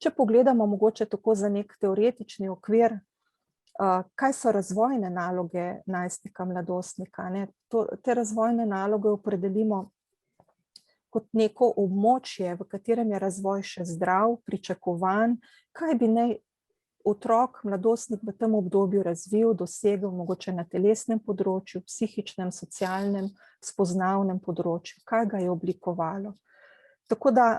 Če pogledamo mogoče tako za nek teoretični okvir, kaj so razvojne naloge najstnika, mladostnika, ne? Te razvojne naloge opredelimo kot neko območje, v katerem je razvoj še zdrav, pričakovan, kaj bi naj otrok, mladostnik v tem obdobju razvil, dosegel, mogoče na telesnem področju, psihičnem, socialnem, spoznavnem področju, kaj ga je oblikovalo. Tako da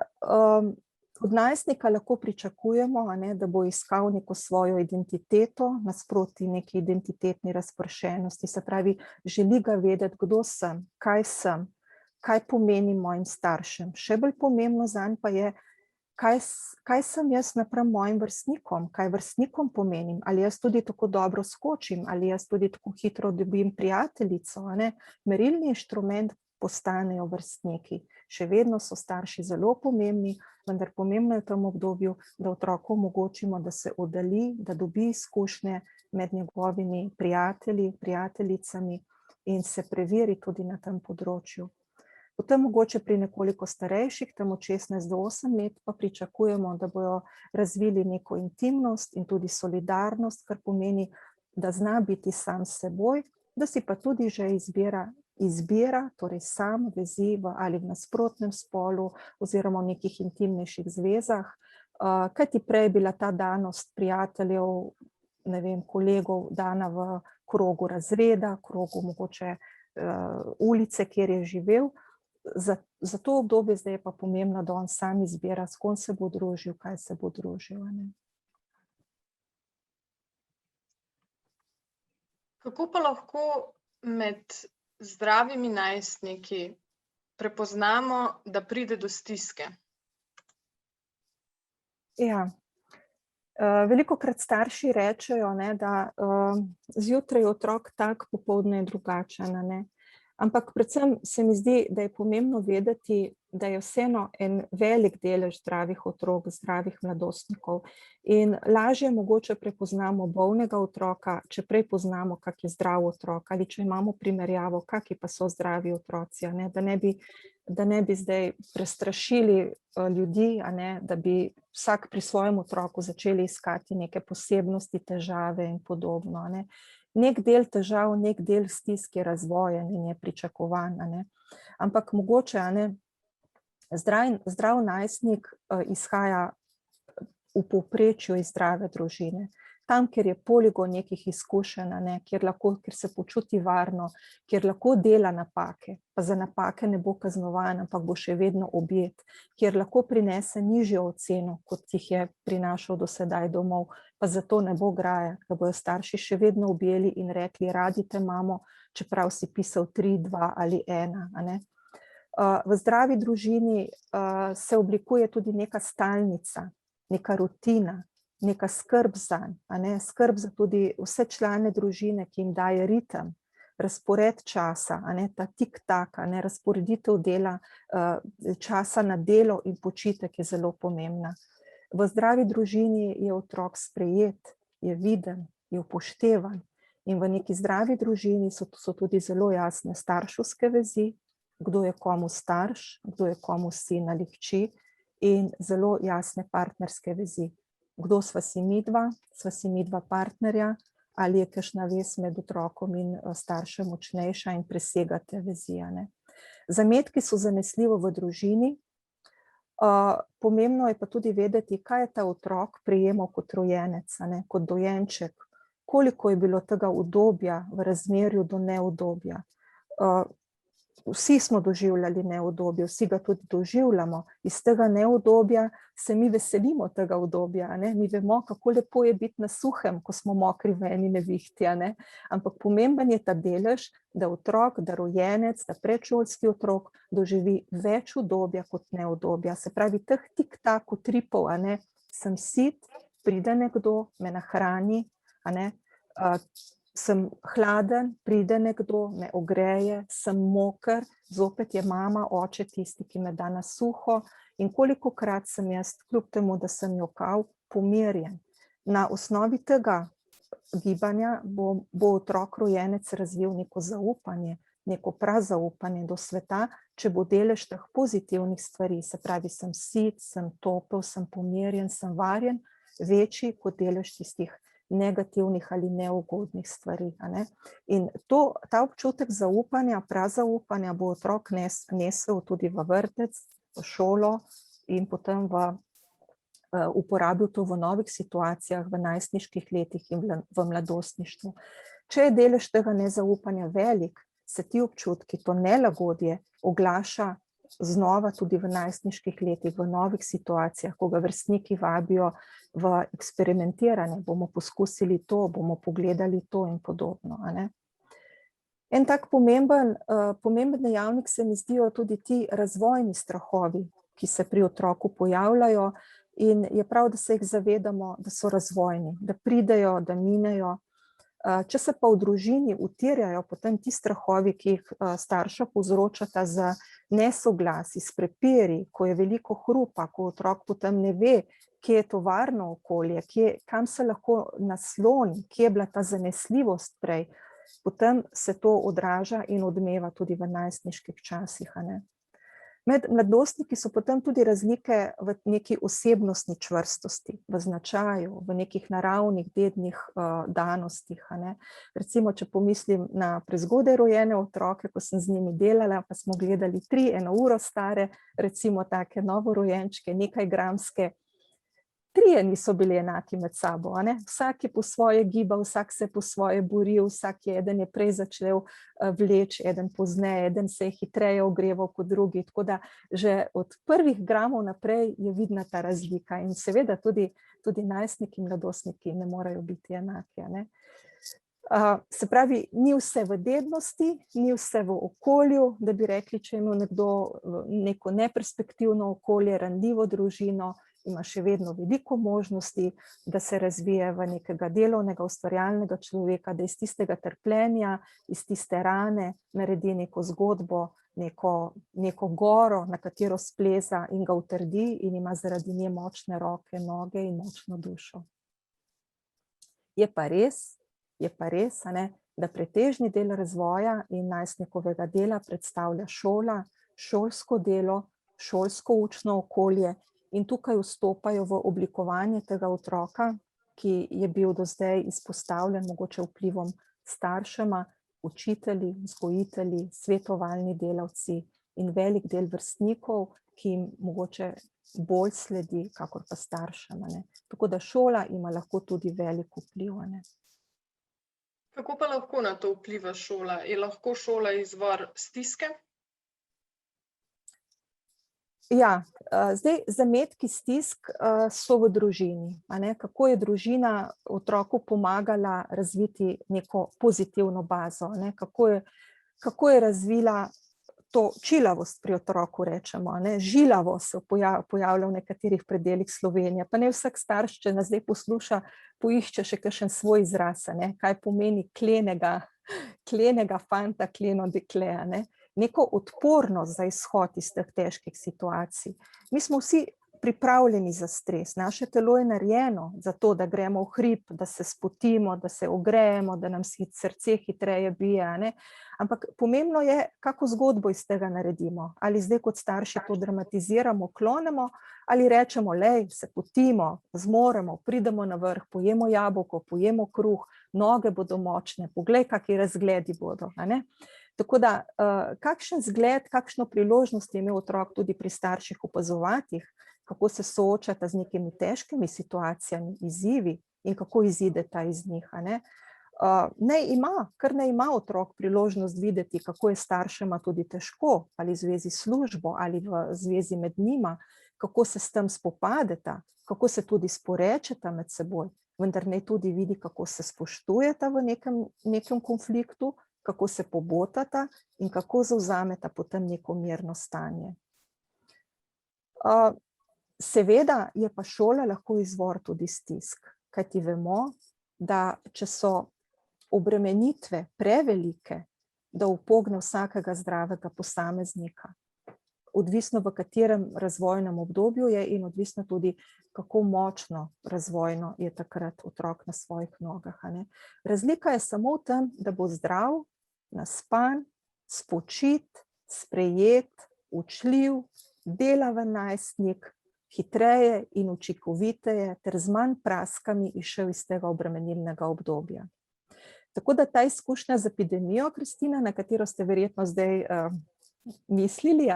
od najstnika lahko pričakujemo, da bo iskal neko svojo identiteto, nasproti neki identitetni razpršenosti, se pravi, želi ga vedeti, kdo sem, kaj pomeni mojim staršem. Še bolj pomembno zanj pa je, kaj sem jaz napram mojim vrstnikom, kaj vrstnikom pomenim, ali jaz tudi tako dobro skočim, ali jaz tudi tako hitro dobim prijateljico. Merilni inštrument postanejo vrstniki. Še vedno so starši zelo pomembni, vendar pomembno je v tem obdobju, da otroku omogočimo, da se oddalji, da dobi izkušnje med njegovimi prijatelji, prijateljicami in se preveri tudi na tem področju. Potem mogoče pri nekoliko starejših, tam od 16 do 8 let, pa pričakujemo, da bojo razvili neko intimnost in tudi solidarnost, kar pomeni, da zna biti sam s seboj, da si pa tudi že izbira, torej sam vezi ali v nasprotnem spolu oziroma v nekih intimnejših zvezah. Kajti prej je bila ta danost prijateljev, ne vem, kolegov dana v krogu razreda, krogu mogoče ulice, kjer je živel. Za to obdobje zdaj je pa pomembno, da on sam izbira, s kom se bo družil, kaj se bo družil. Kako pa lahko med zdravimi najstniki prepoznamo, da pride do stiske? Ja. Velikokrat starši rečejo, da zjutraj je otrok tak, popoldne je drugačen. Ampak predvsem se mi zdi, da je pomembno vedeti, da je vseeno en velik delež zdravih otrok, zdravih mladostnikov. In lažje mogoče prepoznamo bolnega otroka, če prej poznamo, kak je zdrav otrok, ali če imamo primerjavo, kaki pa so zdravi otroci, da ne bi zdaj prestrašili ljudi, da bi vsak pri svojem otroku začeli iskati neke posebnosti, težave in podobno. Nek del težav, nek del stisk je razvojen in je pričakovan. Ampak mogoče zdrav najstnik izhaja v povprečju iz zdrave družine. Tam, kjer je poligon nekih izkušenj, kjer se počuti varno, kjer lahko dela napake, pa za napake ne bo kaznovan, ampak bo še vedno objet, kjer lahko prinese nižjo oceno, kot jih je prinašal do sedaj domov, pa zato ne bo graja, da bojo starši še vedno objeli in rekli, radi te imamo, čeprav si pisal 3, 2 ali 1. V zdravi družini se oblikuje tudi neka stalnica, neka rutina, neka skrb zanj, skrb za tudi vse člane družine, ki jim daje ritem, razpored časa, ta tik-tak, razporeditev dela, časa na delo in počitek je zelo pomembna. V zdravi družini je otrok sprejet, je viden, je upoštevan in v neki zdravi družini so tudi zelo jasne starševske vezi, kdo je komu starš, kdo je komu sin ali hči in zelo jasne partnerske vezi. Kdo sva si midva partnerja, ali je kakšna vez med otrokom in staršem močnejša in presega te vezi. Zametki so zanesljivo v družini. Pomembno je pa tudi vedeti, kaj je ta otrok prejemal kot rojenec, kot dojenček, koliko je bilo tega udobja v razmerju do neudobja. Vsi smo doživljali neudobje, vsi ga tudi doživljamo. Iz tega neudobja se mi veselimo tega udobja. Mi vemo, kako lepo je biti na suhem, ko smo mokri v eni nevihti. Ampak pomemben je ta delež, da otrok, da rojenec, da predšolski otrok doživi več udobja kot neudobja. Se pravi, teh tik-tak utripov, sem sit, pride nekdo, me nahrani, sem hladen, pride nekdo, me ogreje, sem moker, zopet je mama, oče tisti, ki me da na suho in kolikokrat sem jaz, kljub temu, da sem jokav, pomirjen. Na osnovi tega gibanja bo otrok rojenec razvil neko zaupanje, neko prazaupanje do sveta, če bo delež teh pozitivnih stvari, se pravi, sem sit, sem topel, sem pomirjen, sem varjen, večji kot delež tistih negativnih ali neugodnih stvari. In ta občutek zaupanja, prazaupanja bo otrok nesel tudi v vrtec, v šolo in potem uporabil to v novih situacijah, v najstniških letih in v mladostništvu. Če je delež tega nezaupanja velik, se ti občutki, to nelagodje oglaša znova tudi v najstniških letih, v novih situacijah, ko ga vrstniki vabijo v eksperimentiranje, bomo poskusili to, bomo pogledali to in podobno. En tak pomemben dejavnik se mi zdijo tudi ti razvojni strahovi, ki se pri otroku pojavljajo in je prav, da se jih zavedamo, da so razvojni, da pridejo, da minejo. Če se pa v družini utirjajo potem ti strahovi, ki jih starša povzročata z nesoglasi, s prepiri, ko je veliko hrupa, ko otrok potem ne ve, kje je to varno okolje, kam se lahko nasloni, kje je bila ta zanesljivost prej, potem se to odraža in odmeva tudi v najstniških časih. Med mladostniki so potem tudi razlike v neki osebnostni čvrstosti, v značaju, v nekih naravnih, dednih danostih. Recimo, če pomislim na prezgodaj rojene otroke, ko sem z njimi delala, pa smo gledali 3 1 uro stare, recimo take novorojenčke, nekaj gramske, 3 niso bili enaki med sabo. Vsak je po svoje gibal, vsak se po svoje boril, eden je prej začel vleči, eden pozneje, eden se je hitreje ogreval kot drugi. Tako da že od prvih gramov naprej je vidna ta razlika. In seveda tudi najstniki in mladostniki ne morejo biti enaki. Se pravi, ni vse v dednosti, ni vse v okolju, da bi rekli, če ima nekdo neko neperspektivno okolje, ranljivo družino, ima še vedno veliko možnosti, da se razvije v nekega delovnega, ustvarjalnega človeka, da iz tistega trpljenja, iz tiste rane naredi neko zgodbo, neko goro, na katero spleza in ga utrdi in ima zaradi nje močne roke, noge in močno dušo. Je pa res, da pretežni del razvoja in najstnikovega dela predstavlja šola, šolsko delo, šolsko učno okolje. In tukaj vstopajo v oblikovanje tega otroka, ki je bil do zdaj izpostavljen mogoče vplivom staršema, učitelji, vzgojitelji, svetovalni delavci in velik del vrstnikov, ki jim mogoče bolj sledi, kakor pa staršem. Tako da šola ima lahko tudi velik vpliv. Kako pa lahko na to vpliva šola? Je lahko šola izvor stiske? Ja, zdaj zametki stisk so v družini. Kako je družina otroku pomagala razviti neko pozitivno bazo, kako je razvila to čilavost pri otroku, rečemo, žilavo se pojavlja v nekaterih predelih Slovenije, pa ne vsak starš, če nas zdaj posluša, poišče še kakšen svoj izraz, kaj pomeni klenega fanta, kleno dekle, neko odpornost za izhod iz teh težkih situacij. Mi smo vsi pripravljeni za stres, naše telo je narejeno za to, da gremo v hrib, da se spotimo, da se ogrejemo, da nam srce hitreje bije, ampak pomembno je, kako zgodbo iz tega naredimo. Ali zdaj kot starši to dramatiziramo, klonemo, ali rečemo, lej, se potimo, zmoremo, pridemo na vrh, pojemo jabolko, pojemo kruh, noge bodo močne, poglej, kakšni razgledi bodo. Tako da, kakšen zgled, kakšno priložnost je imel otrok tudi pri starših opazovati, kako se soočata z nekimi težkimi situacijami, izzivi in kako izideta iz njih. Kar ne ima otrok priložnost videti, kako je staršema tudi težko, ali v zvezi s službo, ali v zvezi med njima, kako se s tem spopadeta, kako se tudi sporečeta med seboj, vendar naj tudi vidi, kako se spoštujeta v nekem konfliktu, kako se pobotata in kako zavzameta potem neko mirno stanje. Seveda je pa šola lahko izvor tudi stisk, kajti vemo, da če so obremenitve prevelike, da upogne vsakega zdravega posameznika, odvisno v katerem razvojnem obdobju je in odvisno tudi, kako močno razvojno je takrat otrok na svojih nogah. Razlika je samo v tem, da bo zdrav, naspan, spočit, sprejet, učljiv, delaven najstnik, hitreje in učinkoviteje ter z manj praskami izšel iz tega obremenilnega obdobja. Tako da ta izkušnja z epidemijo, Kristina, na katero ste verjetno zdaj mislili,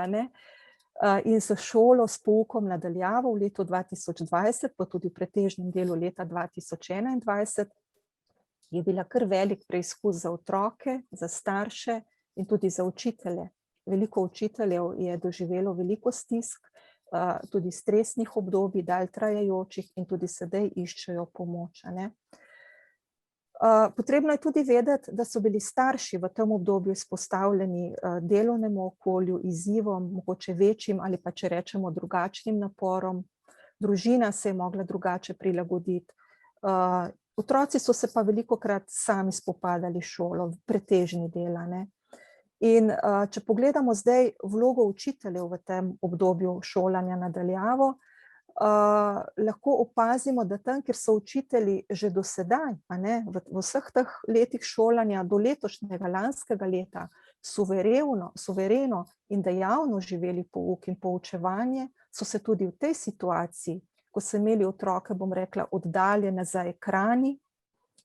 in s šolo, s poukom nadaljavo v letu 2020, pa tudi v pretežnem delu leta 2021, je bila kar velik preizkus za otroke, za starše in tudi za učitelje. Veliko učiteljev je doživelo veliko stisk, tudi stresnih obdobij, dalj trajajočih in tudi sedaj iščejo pomoč. Potrebno je tudi vedeti, da so bili starši v tem obdobju izpostavljeni delovnemu okolju, izzivom, mogoče večjim ali pa, če rečemo, drugačnim naporom. Družina se je mogla drugače prilagoditi. Otroci so se pa velikokrat sami spopadali s šolo, pretežni del. In če pogledamo zdaj vlogo učiteljev v tem obdobju šolanja na daljavo, lahko opazimo, da tam, kjer so učitelji že do sedaj, v vseh teh letih šolanja do letošnjega, lanskega leta, suvereno in dejavno živeli pouk in poučevanje, so se tudi v tej situaciji, ko so imeli otroke, bom rekla, oddaljene za ekrani,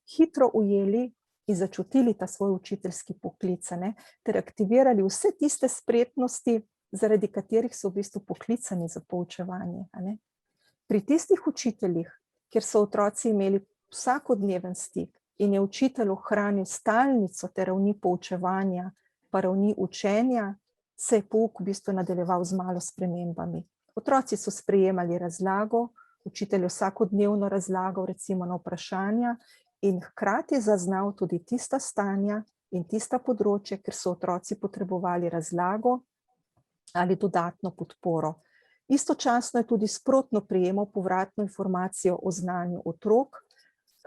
hitro ujeli in začutili ta svoj učiteljski poklic, ter aktivirali vse tiste spretnosti, zaradi katerih so v bistvu poklicani za poučevanje. Pri tistih učiteljih, kjer so otroci imeli vsakodneven stik in je učitelj ohranil stalnico ter ravni poučevanja, pa ravni učenja, se je pouk v bistvu nadaljeval z malo spremembami. Otroci so sprejemali razlago, učitelj je vsakodnevno razlagal recimo na vprašanja in hkrati zaznal tudi tista stanja in tista področja, kjer so otroci potrebovali razlago ali dodatno podporo. Istočasno je tudi sprotno prejemal povratno informacijo o znanju otrok.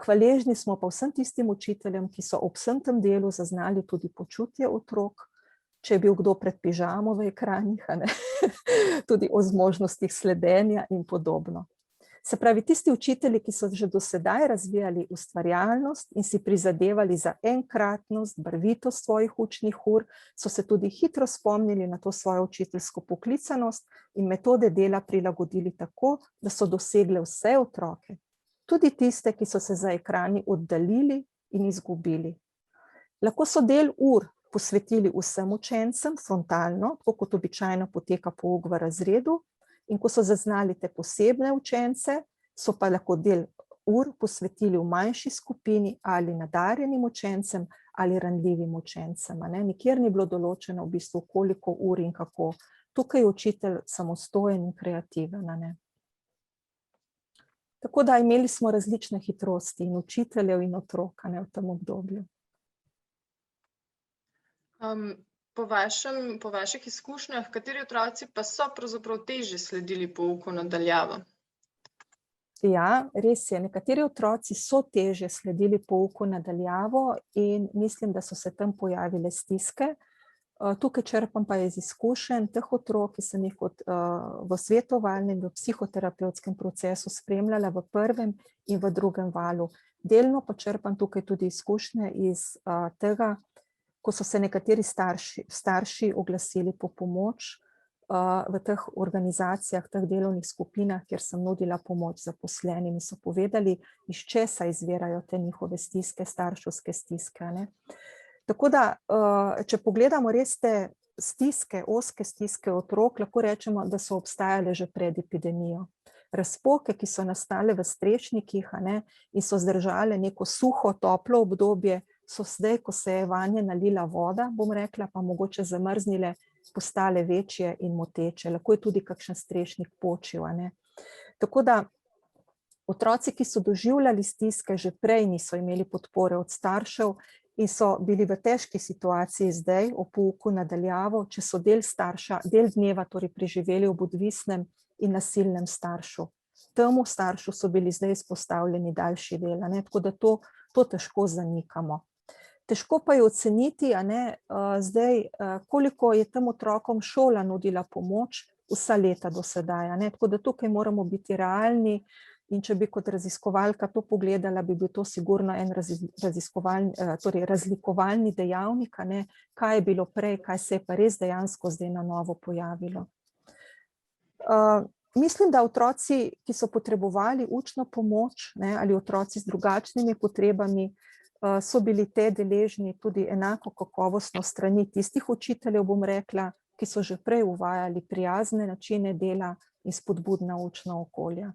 Hvaležni smo pa vsem tistim učiteljem, ki so ob vsem tem delu zaznali tudi počutje otrok, če je bil kdo pred pižamo v ekranih, tudi o zmožnostih sledenja in podobno. Se pravi, tisti učitelji, ki so že do sedaj razvijali ustvarjalnost in si prizadevali za enkratnost, barvitost svojih učnih ur, so se tudi hitro spomnili na to svojo učiteljsko poklicanost in metode dela prilagodili tako, da so dosegle vse otroke, tudi tiste, ki so se za ekrani oddaljili in izgubili. Lahko so del ur posvetili vsem učencem frontalno, tako kot običajno poteka pouk v razredu, in ko so zaznali te posebne učence, so pa lahko del ur posvetili v manjši skupini ali nadarjenim učencem ali ranljivim učencem. Nikjer ni bilo določeno v bistvu koliko ur in kako. Tukaj je učitelj samostojen in kreativen. Tako da imeli smo različne hitrosti in učiteljev in otrok v tem obdobju. Po vaših izkušnjah, kateri otroci pa so pravzaprav težje sledili pouku na daljavo? Ja, res je. Nekateri otroci so težje sledili pouku na daljavo in mislim, da so se tam pojavile stiske. Tukaj črpam pa iz izkušenj teh otrok, ki sem jih v svetovalnem, v psihoterapevtskem procesu spremljala v prvem in v drugem valu. Delno pa črpam tukaj tudi izkušnje iz tega, ko so se nekateri starši oglasili po pomoč v teh organizacijah, teh delovnih skupinah, kjer sem nudila pomoč zaposlenim in so povedali, iz česa izvirajo te njihove stiske, starševske stiske. Tako da, če pogledamo res te stiske, ozke stiske otrok, lahko rečemo, da so obstajale že pred epidemijo. Razpoke, ki so nastale v strešnikih in so zdržale neko suho, toplo obdobje, so zdaj, ko se je vanje nalila voda, bom rekla, pa mogoče zamrznile, postale večje in moteče. Lahko je tudi kakšen strešnik počil. Tako da otroci, ki so doživljali stiske, že prej niso imeli podpore od staršev in so bili v težki situaciji zdaj o pouku na daljavo, če so del dneva torej preživeli ob odvisnem in nasilnem staršu. Temu staršu so bili zdaj izpostavljeni daljši del, tako da to težko zanikamo. Težko pa je oceniti, zdaj, koliko je tem otrokom šola nudila pomoč vsa leta do sedaj. Tako da tukaj moramo biti realni In če bi kot raziskovalka to pogledala, bi bil to sigurno en razlikovalni dejavnik, kaj je bilo prej, kaj se je pa res dejansko zdaj na novo pojavilo. Mislim, da otroci, ki so potrebovali učno pomoč, ali otroci z drugačnimi potrebami, so bili te deležni tudi enako kakovostno strani tistih učiteljev, bom rekla, ki so že prej uvajali prijazne načine dela in spodbudna učna okolja.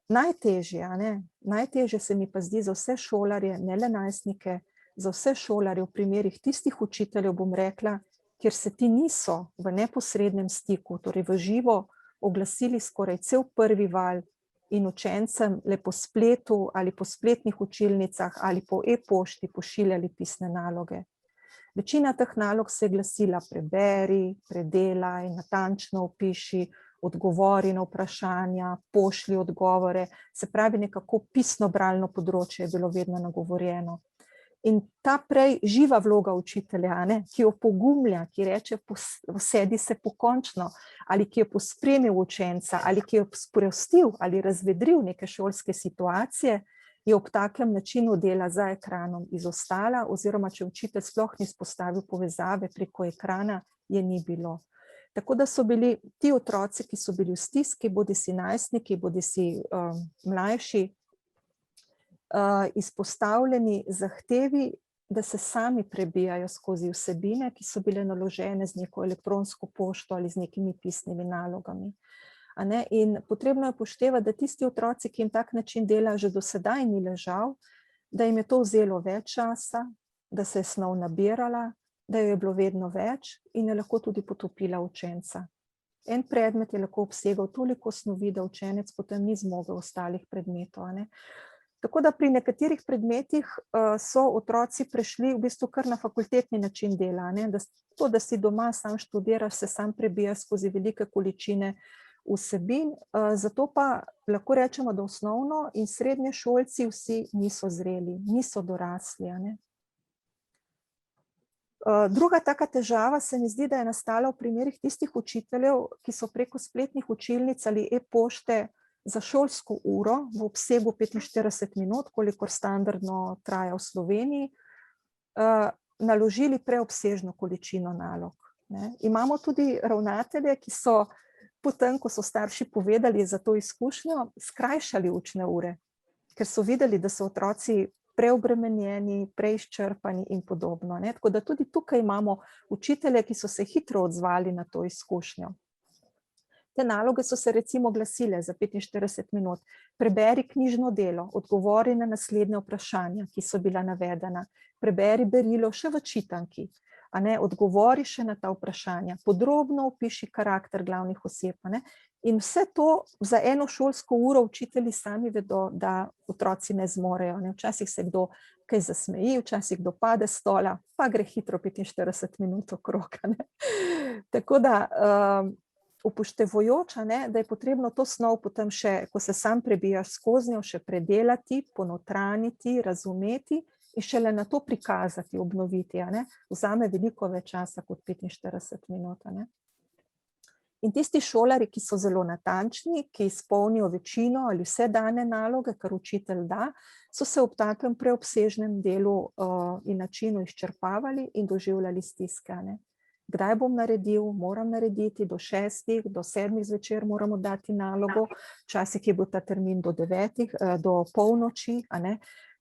Najtežje se mi pa zdi za vse šolarje, ne le najstnike, za vse šolarje v primerih tistih učiteljev, bom rekla, kjer se ti niso v neposrednem stiku, torej v živo, oglasili skoraj cel prvi val in učencem le po spletu ali po spletnih učilnicah ali po e-pošti pošiljali pisne naloge. Večina teh nalog se je glasila: preberi, predelaj, natančno opiši, odgovori na vprašanja, pošlji odgovore, se pravi nekako pisno-bralno področje je bilo vedno nagovorjeno. In ta prej živa vloga učitelja, ki jo pogumlja, ki reče: usedi se pokončno, ali ki je pospremil učenca, ali ki je sprostil ali razvedril neke šolske situacije, je ob takem načinu dela za ekranom izostala, oziroma če učitelj sploh ni vzpostavil povezave preko ekrana, je ni bilo. Tako da so bili ti otroci, ki so bili v stiski, bodisi najstniki, bodisi mlajši, izpostavljeni zahtevi, da se sami prebijajo skozi vsebine, ki so bile naložene z neko elektronsko pošto ali z nekimi pisnimi nalogami. In potrebno je upoštevati, da tisti otroci, ki jim tak način dela že do sedaj ni ležal, da jim je to vzelo več časa, da se je snov nabirala, da jo je bilo vedno več in je lahko tudi potopila učenca. En predmet je lahko obsegal toliko snovi, da učenec potem ni zmogel ostalih predmetov. Tako da pri nekaterih predmetih so otroci prešli v bistvu kar na fakultetni način dela. To, da si doma sam študiraš, se sam prebijaš skozi velike količine vsebin, zato pa lahko rečemo, da osnovno in srednje šolci vsi niso zreli, niso dorasli. Druga taka težava se mi zdi, da je nastala v primerih tistih učiteljev, ki so preko spletnih učilnic ali e-pošte za šolsko uro v obsegu 45 minut, kolikor standardno traja v Sloveniji, naložili preobsežno količino nalog. Imamo tudi ravnatelje, ki so potem, ko so starši povedali za to izkušnjo, skrajšali učne ure, ker so videli, da so otroci preobremenjeni, preizčrpani in podobno. Tako da tudi tukaj imamo učitelje, ki so se hitro odzvali na to izkušnjo. Te naloge so se recimo glasile za 45 minut. Preberi knjižno delo, odgovori na naslednje vprašanja, ki so bila navedena. Preberi berilo še v čitanki, odgovori še na ta vprašanja. Podrobno opiši karakter glavnih oseb. In vse to za eno šolsko uro učitelji sami vedo, da otroci ne zmorejo. Včasih se kdo kaj zasmeji, včasih kdo pade s stola, pa gre hitro 45 minut okrog. Tako da upoštevajoč, da je potrebno to snov potem še, ko se sam prebijaš skozi njo, še predelati, ponotraniti, razumeti in šele na to prikazati, obnoviti. Vzame veliko več časa kot 45 minut. In tisti šolarji, ki so zelo natančni, ki izpolnijo večino ali vse dane naloge, kar učitelj da, so se ob takem preobsežnem delu in načinu izčrpavali in doživljali stiske. Kdaj bom naredil, moram narediti, do 6, do 7 zvečer moramo dati nalogo, včasih je bil ta termin do 9, do polnoči.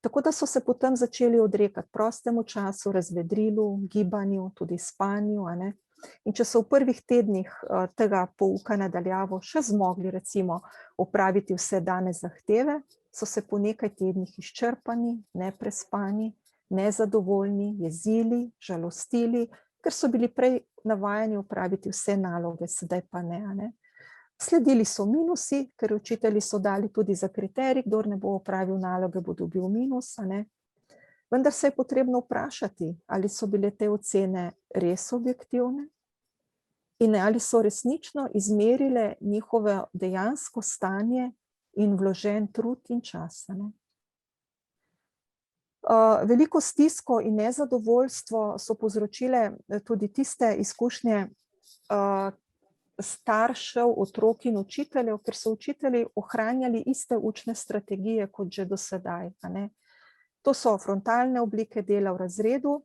Tako da so se potem začeli odrekati prostemu času, razvedrilu, gibanju, tudi spanju. In če so v prvih tednih tega pouka nadaljavo še zmogli recimo opraviti vse dane zahteve, so se po nekaj tednih izčrpani, neprespani, nezadovoljni, jezili, žalostili, ker so bili prej navajeni opraviti vse naloge, sedaj pa ne. Sledili so minusi, ker učitelji so dali tudi za kriterij, kdor ne bo opravil naloge, bo dobil minus. Vendar se je potrebno vprašati, ali so bile te ocene res objektivne in ali so resnično izmerile njihovo dejansko stanje in vložen trud in čas. Veliko stisko in nezadovoljstvo so povzročile tudi tiste izkušnje staršev, otrok in učiteljev, ker so učitelji ohranjali iste učne strategije kot že do sedaj, a ne. To so frontalne oblike dela v razredu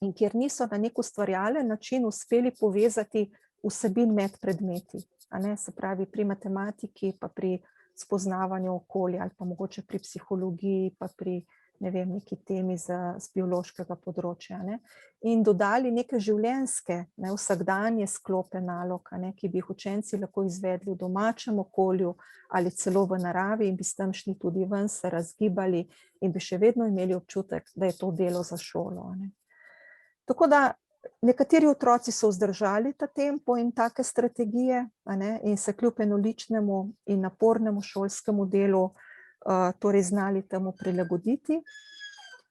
in kjer niso na nek ustvarjalen način uspeli povezati vsebin med predmeti, a ne, se pravi pri matematiki, pa pri spoznavanju okolja ali pa mogoče pri psihologiji, pa pri neki temi z biološkega področja, ne, in dodali neke življenjske, vsakdanje sklope nalog, ki bi jih učenci lahko izvedli v domačem okolju ali celo v naravi in bi s tem šli tudi ven, se razgibali in bi še vedno imeli občutek, da je to delo za šolo, ne. Tako da nekateri otroci so vzdržali ta tempo in take strategije, in se kljub enoličnemu in napornemu šolskemu delu torej znali temu prilagoditi.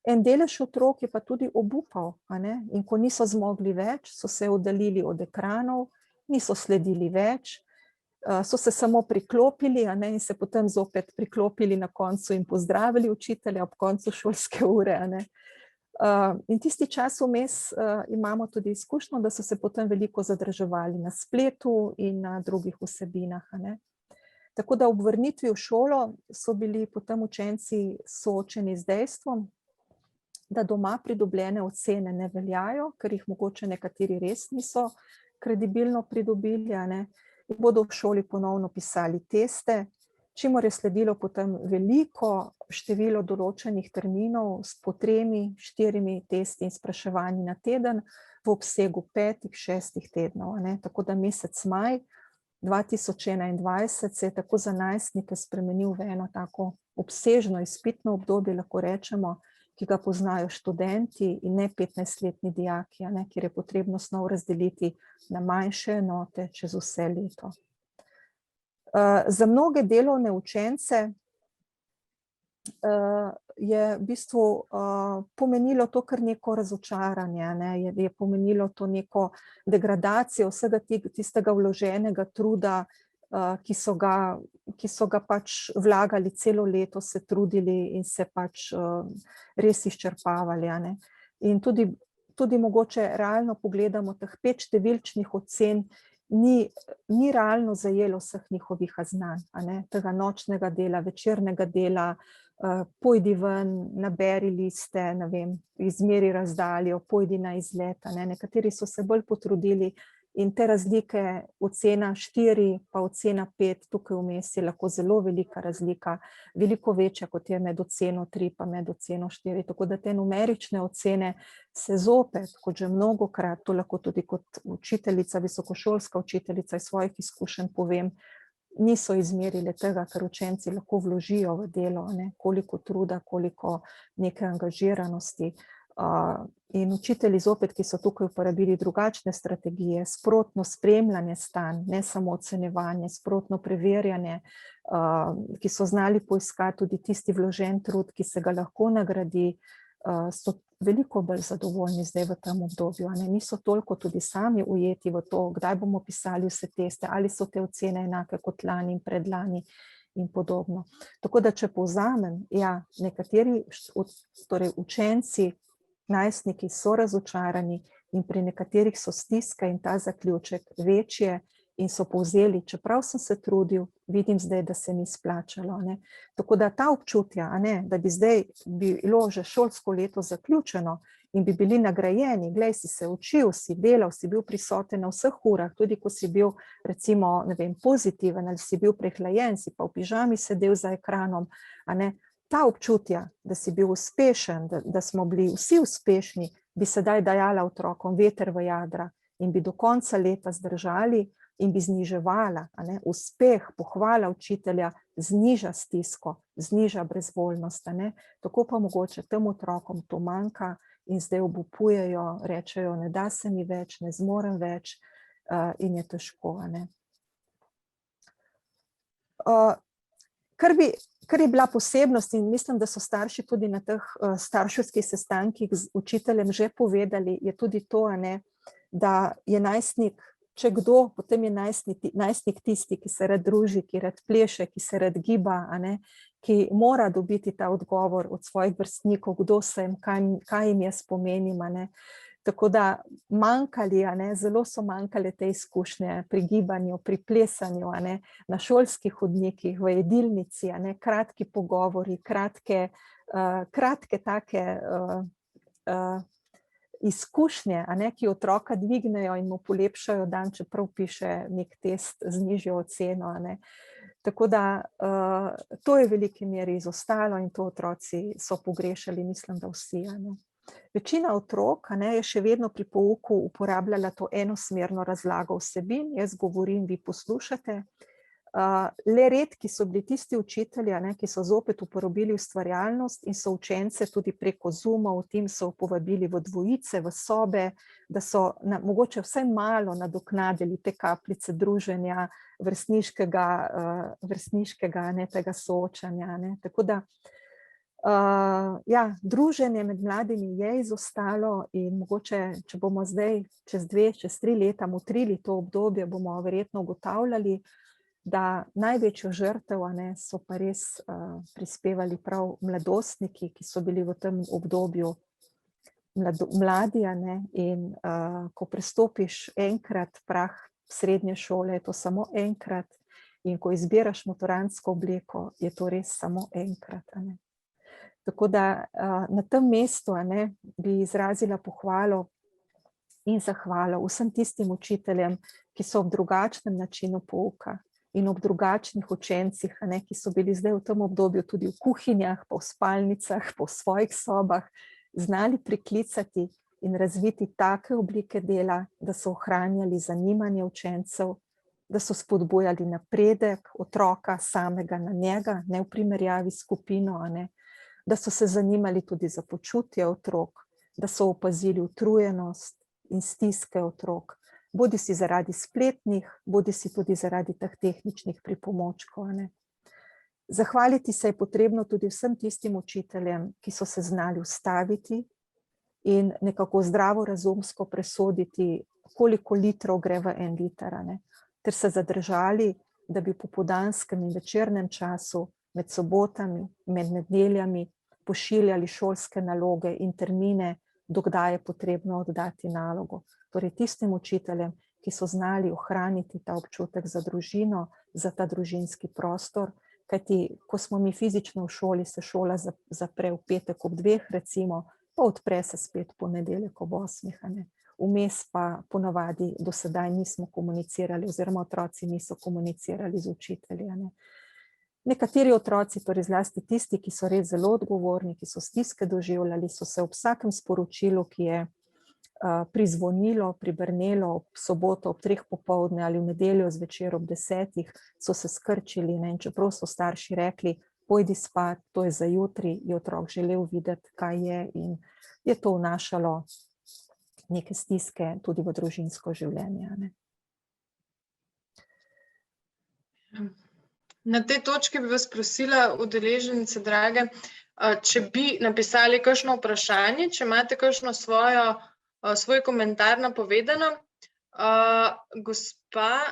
En delež otrok je pa tudi obupal, in ko niso zmogli več, so se oddaljili od ekranov, niso sledili več, so se samo priklopili, in se potem zopet priklopili na koncu in pozdravili učitelja ob koncu šolske ure, in tisti čas vmes imamo tudi izkušnjo, da so se potem veliko zadrževali na spletu in na drugih vsebinah, Tako da ob vrnitvi v šolo so bili potem učenci soočeni z dejstvom, da doma pridobljene ocene ne veljajo, ker jih mogoče nekateri res niso kredibilno pridobili, in bodo v šoli ponovno pisali teste, čimur je sledilo potem veliko število določenih terminov s po 3-4 testi in spraševanji na teden v obsegu 5-6 tednov, tako da mesec maj 2021 se je tako za najstnike spremenil v eno tako obsežno izpitno obdobje, lahko rečemo, ki ga poznajo študenti in ne 15-letni dijaki, kjer je potrebno snov razdeliti na manjše enote čez vse leto. Za mnoge delovne učence je v bistvu pomenilo to kar neko razočaranje, je pomenilo to neko degradacijo vsega tistega vloženega truda, ki so ga pač vlagali celo leto, se trudili in se pač res izčrpavali, In tudi mogoče realno pogledamo teh 5 številčnih ocen, ni realno zajelo vseh njihovih znanj, tega nočnega dela, večernega dela, pojdi ven, naberi liste, izmeri razdaljo, pojdi na izlet, Nekateri so se bolj potrudili in te razlike, ocena 4 pa ocena 5, tukaj vmes je lahko zelo velika razlika, veliko večja, kot je med oceno 3 pa med oceno 4, tako da te numerične ocene se zopet, kot že mnogokrat, to lahko tudi kot učiteljica, visokošolska učiteljica iz svojih izkušenj povem, niso izmerile tega, kar učenci lahko vložijo v delo, koliko truda, koliko neke angažiranosti. In učitelji zopet, ki so tukaj uporabili drugačne strategije, sprotno spremljanje stanj, ne samo ocenjevanje, sprotno preverjanje, ki so znali poiskati tudi tisti vložen trud, ki se ga lahko nagradi, so veliko bolj zadovoljni zdaj v tem obdobju, niso toliko tudi sami ujeti v to, kdaj bomo pisali vse teste, ali so te ocene enake kot lani in predlani in podobno. Tako da, če povzamem, nekateri torej učenci, najstniki so razočarani in pri nekaterih so stiske in ta zaključek večje in so povzeli, čeprav sem se trudil, vidim zdaj, da se mi splačalo. Tako da ta občutja, da bi zdaj bilo že šolsko leto zaključeno in bi bili nagrajeni, glej, si se učil, si delal, si bil prisoten na vseh urah, tudi ko si bil recimo, pozitiven ali si bil prehlajen, si pa v pižami sedel za ekranom, ta občutja, da si bil uspešen, da smo bili vsi uspešni, bi sedaj dajala otrokom veter v jadra in bi do konca leta zdržali in bi zniževala, uspeh, pohvala učitelja, zniža stisko, zniža brezvoljnost, Tako pa mogoče tem otrokom to manjka in zdaj obupujejo, rečejo, ne da se mi več, ne zmorem več in je težko, Kar je bila posebnost in mislim, da so starši tudi na teh starševskih sestankih z učiteljem že povedali, je tudi to, da je najstnik, če kdo, potem je najstnik tisti, ki se rad druži, ki rad pleše, ki se rad giba, ki mora dobiti ta odgovor od svojih vrstnikov, kdo sem, kaj jim jaz pomenim, Tako da manjkali, zelo so manjkale te izkušnje pri gibanju, pri plesanju, na šolskih hodnikih, v jedilnici, kratki pogovori, kratke take izkušnje, ki otroka dvignejo in mu polepšajo dan, čeprav piše nek test z nižjo oceno. Tako da to je v veliki meri izostalo in to otroci so pogrešali, mislim, da vsi. Večina otrok je še vedno pri pouku uporabljala to enosmerno razlago vsebin, jaz govorim, vi poslušate. Le redki so bili tisti učitelji, ki so zopet uporabili ustvarjalnost in so učence tudi preko Zoomov, Teamsov povabili v dvojice, v sobe, da so mogoče vsaj malo nadoknadili te kapljice druženja, vrstniškega tega soočanja. Tako da druženje med mladimi je izostalo in mogoče, če bomo zdaj čez 2, čez 3 leta motrili to obdobje, bomo verjetno ugotavljali, da največjo žrtev so pa res prispevali prav mladostniki, ki so bili v tem obdobju mladi, in ko prestopiš enkrat prah srednje šole, je to samo enkrat, in ko izbiraš maturantsko obleko, je to res samo enkrat. Tako da na tem mestu bi izrazila pohvalo in zahvalo vsem tistim učiteljem, ki so ob drugačnem načinu pouka in ob drugačnih učencih, ki so bili zdaj v tem obdobju tudi v kuhinjah, pa v spalnicah, pa v svojih sobah, znali priklicati in razviti take oblike dela, da so ohranjali zanimanje učencev, da so spodbujali napredek otroka samega na njega, ne v primerjavi s skupino, da so se zanimali tudi za počutje otrok, da so opazili utrujenost in stiske otrok, bodisi zaradi spletnih, bodisi tudi zaradi teh tehničnih pripomočkov. Zahvaliti se je potrebno tudi vsem tistim učiteljem, ki so se znali ustaviti in nekako zdravorazumsko presoditi, koliko litrov gre v en liter, ter se zadržali, da bi v popoldanskem in večernem času med sobotami, med nedeljami pošiljali šolske naloge in termine, dokdaj je potrebno oddati nalogo. Torej tistim učiteljem, ki so znali ohraniti ta občutek za družino, za ta družinski prostor, kajti ko smo mi fizično v šoli, se šola zapre v petek ob 2, recimo, pa odpre se spet ponedeljek ob 8. Vmes pa ponavadi do sedaj nismo komunicirali oziroma otroci niso komunicirali z učitelji. Nekateri otroci, torej zlasti tisti, ki so res zelo odgovorni, ki so stiske doživljali, so se ob vsakem sporočilu, ki je prizvonilo, pribrnelo ob soboto ob 3 popoldne ali v nedeljo zvečer ob 10, so se skrčili, in čeprav so starši rekli, pojdi spat, to je za jutri, je otrok želel videti, kaj je, in je to vnašalo neke stiske tudi v družinsko življenje. Na tej točki bi vas prosila, udeleženice drage, če bi napisali kakšno vprašanje, če imate kakšno svoj komentar napovedano. Gospa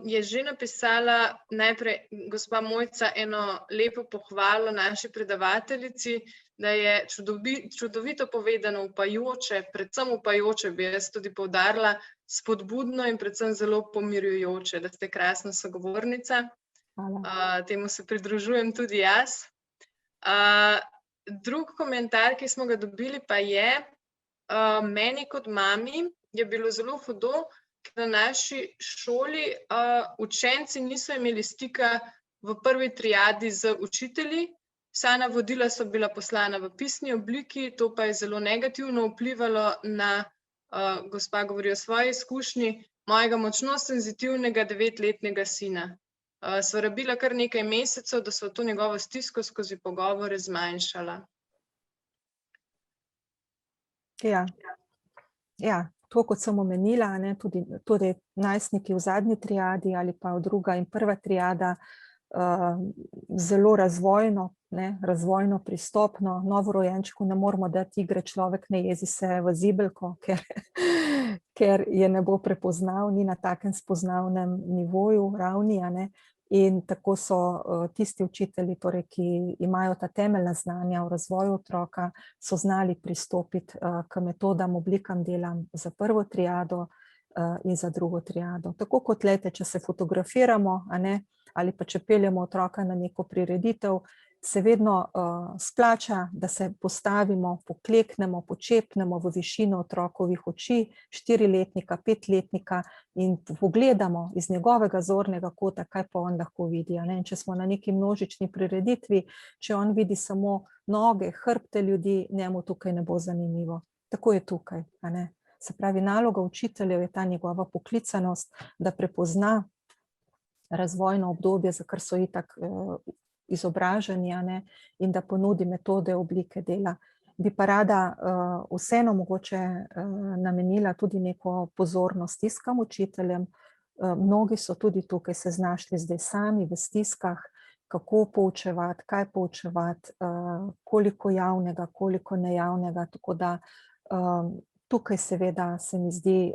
je že napisala najprej, gospa Mojca, eno lepo pohvalo naši predavateljici, da je čudovito povedano, upajoče, predvsem upajoče, bi jaz tudi poudarila, spodbudno in predvsem zelo pomirjujoče, da ste krasna sogovornica. Temu se pridružujem tudi jaz. Drug komentar, ki smo ga dobili, pa je, meni kot mami je bilo zelo hudo, ker na naši šoli učenci niso imeli stika v prvi triadi z učitelji, vsa navodila so bila poslana v pisni obliki, to pa je zelo negativno vplivalo na, gospa govori o svoji izkušnji, mojega močno senzitivnega 9-letnega sina. Sva rabila kar nekaj mesecev, da sva to njegovo stisko skozi pogovore zmanjšala. To, kot sem omenila, tudi najstniki v zadnji triadi ali pa v druga in prva triada, zelo razvojno pristopno, novorojenčku ne moramo dati igre Človek ne jezi se v zibelko, ker je ne bo prepoznal, ni na takem spoznavnem nivoju, ravni. In tako so tisti učitelji, torej, ki imajo ta temeljna znanja o razvoju otroka, so znali pristopiti k metodam, oblikam dela za prvo triado in za drugo triado. Tako kot, glejte, če se fotografiramo, ali pa če peljemo otroka na neko prireditev, se vedno splača, da se postavimo, pokleknemo, počepnemo v višino otrokovih oči, 4-letnika, 5-letnika in pogledamo iz njegovega zornega kota, kaj pa on lahko vidi. In če smo na neki množični prireditvi, če on vidi samo noge, hrbte ljudi, njemu tukaj ne bo zanimivo. Tako je tukaj. Se pravi, naloga učiteljev je ta njegova poklicanost, da prepozna razvojno obdobje, za kar so itak izobraženi, in da ponudi metode, oblike dela. Bi pa rada vseeno mogoče namenila tudi neko pozornost stiskam učiteljem. Mnogi so tudi tukaj se znašli zdaj sami v stiskah, kako poučevati, kaj poučevati, koliko javnega, koliko nejavnega, tako da tukaj seveda se mi zdi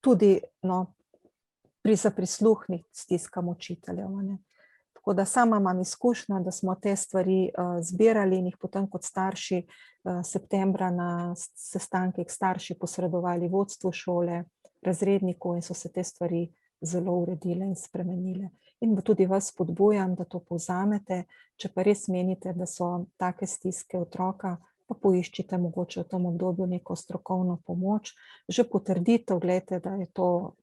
tudi za prisluhniti stiskam učiteljev. Tako da sama imam izkušnjo, da smo te stvari zbirali in jih potem kot starši septembra na sestankih starši posredovali vodstvu šole, razredniku in so se te stvari zelo uredile in spremenile. In tudi vas spodbujam, da to povzamete, če pa res menite, da so take stiske otroka, pa poiščite mogoče v tem obdobju neko strokovno pomoč. Že potrditev, gledajte, da je to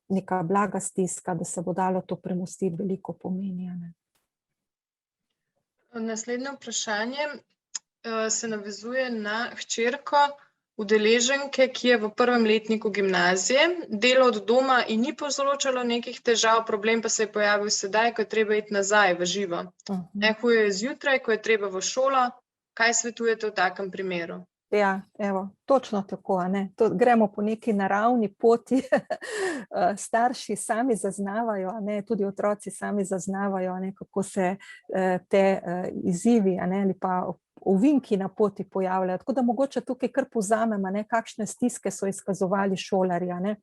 neka blaga stiska, da se bo dalo to premostiti, veliko pomeni. Naslednje vprašanje se navezuje na hčerko udeleženke, ki je v 1. letniku gimnazije. Delo od doma in ni povzročalo nekih težav, problem pa se je pojavil sedaj, ko je treba iti nazaj v živo. Najhuje je zjutraj, ko je treba v šolo. Kaj svetujete v takem primeru? Ja, evo, točno tako, gremo po neki naravni poti, starši sami zaznavajo, tudi otroci sami zaznavajo, kako se te izzivi ali pa ovinki na poti pojavljajo. Tako da mogoče tukaj kar povzamem, kakšne stiske so izkazovali šolarji.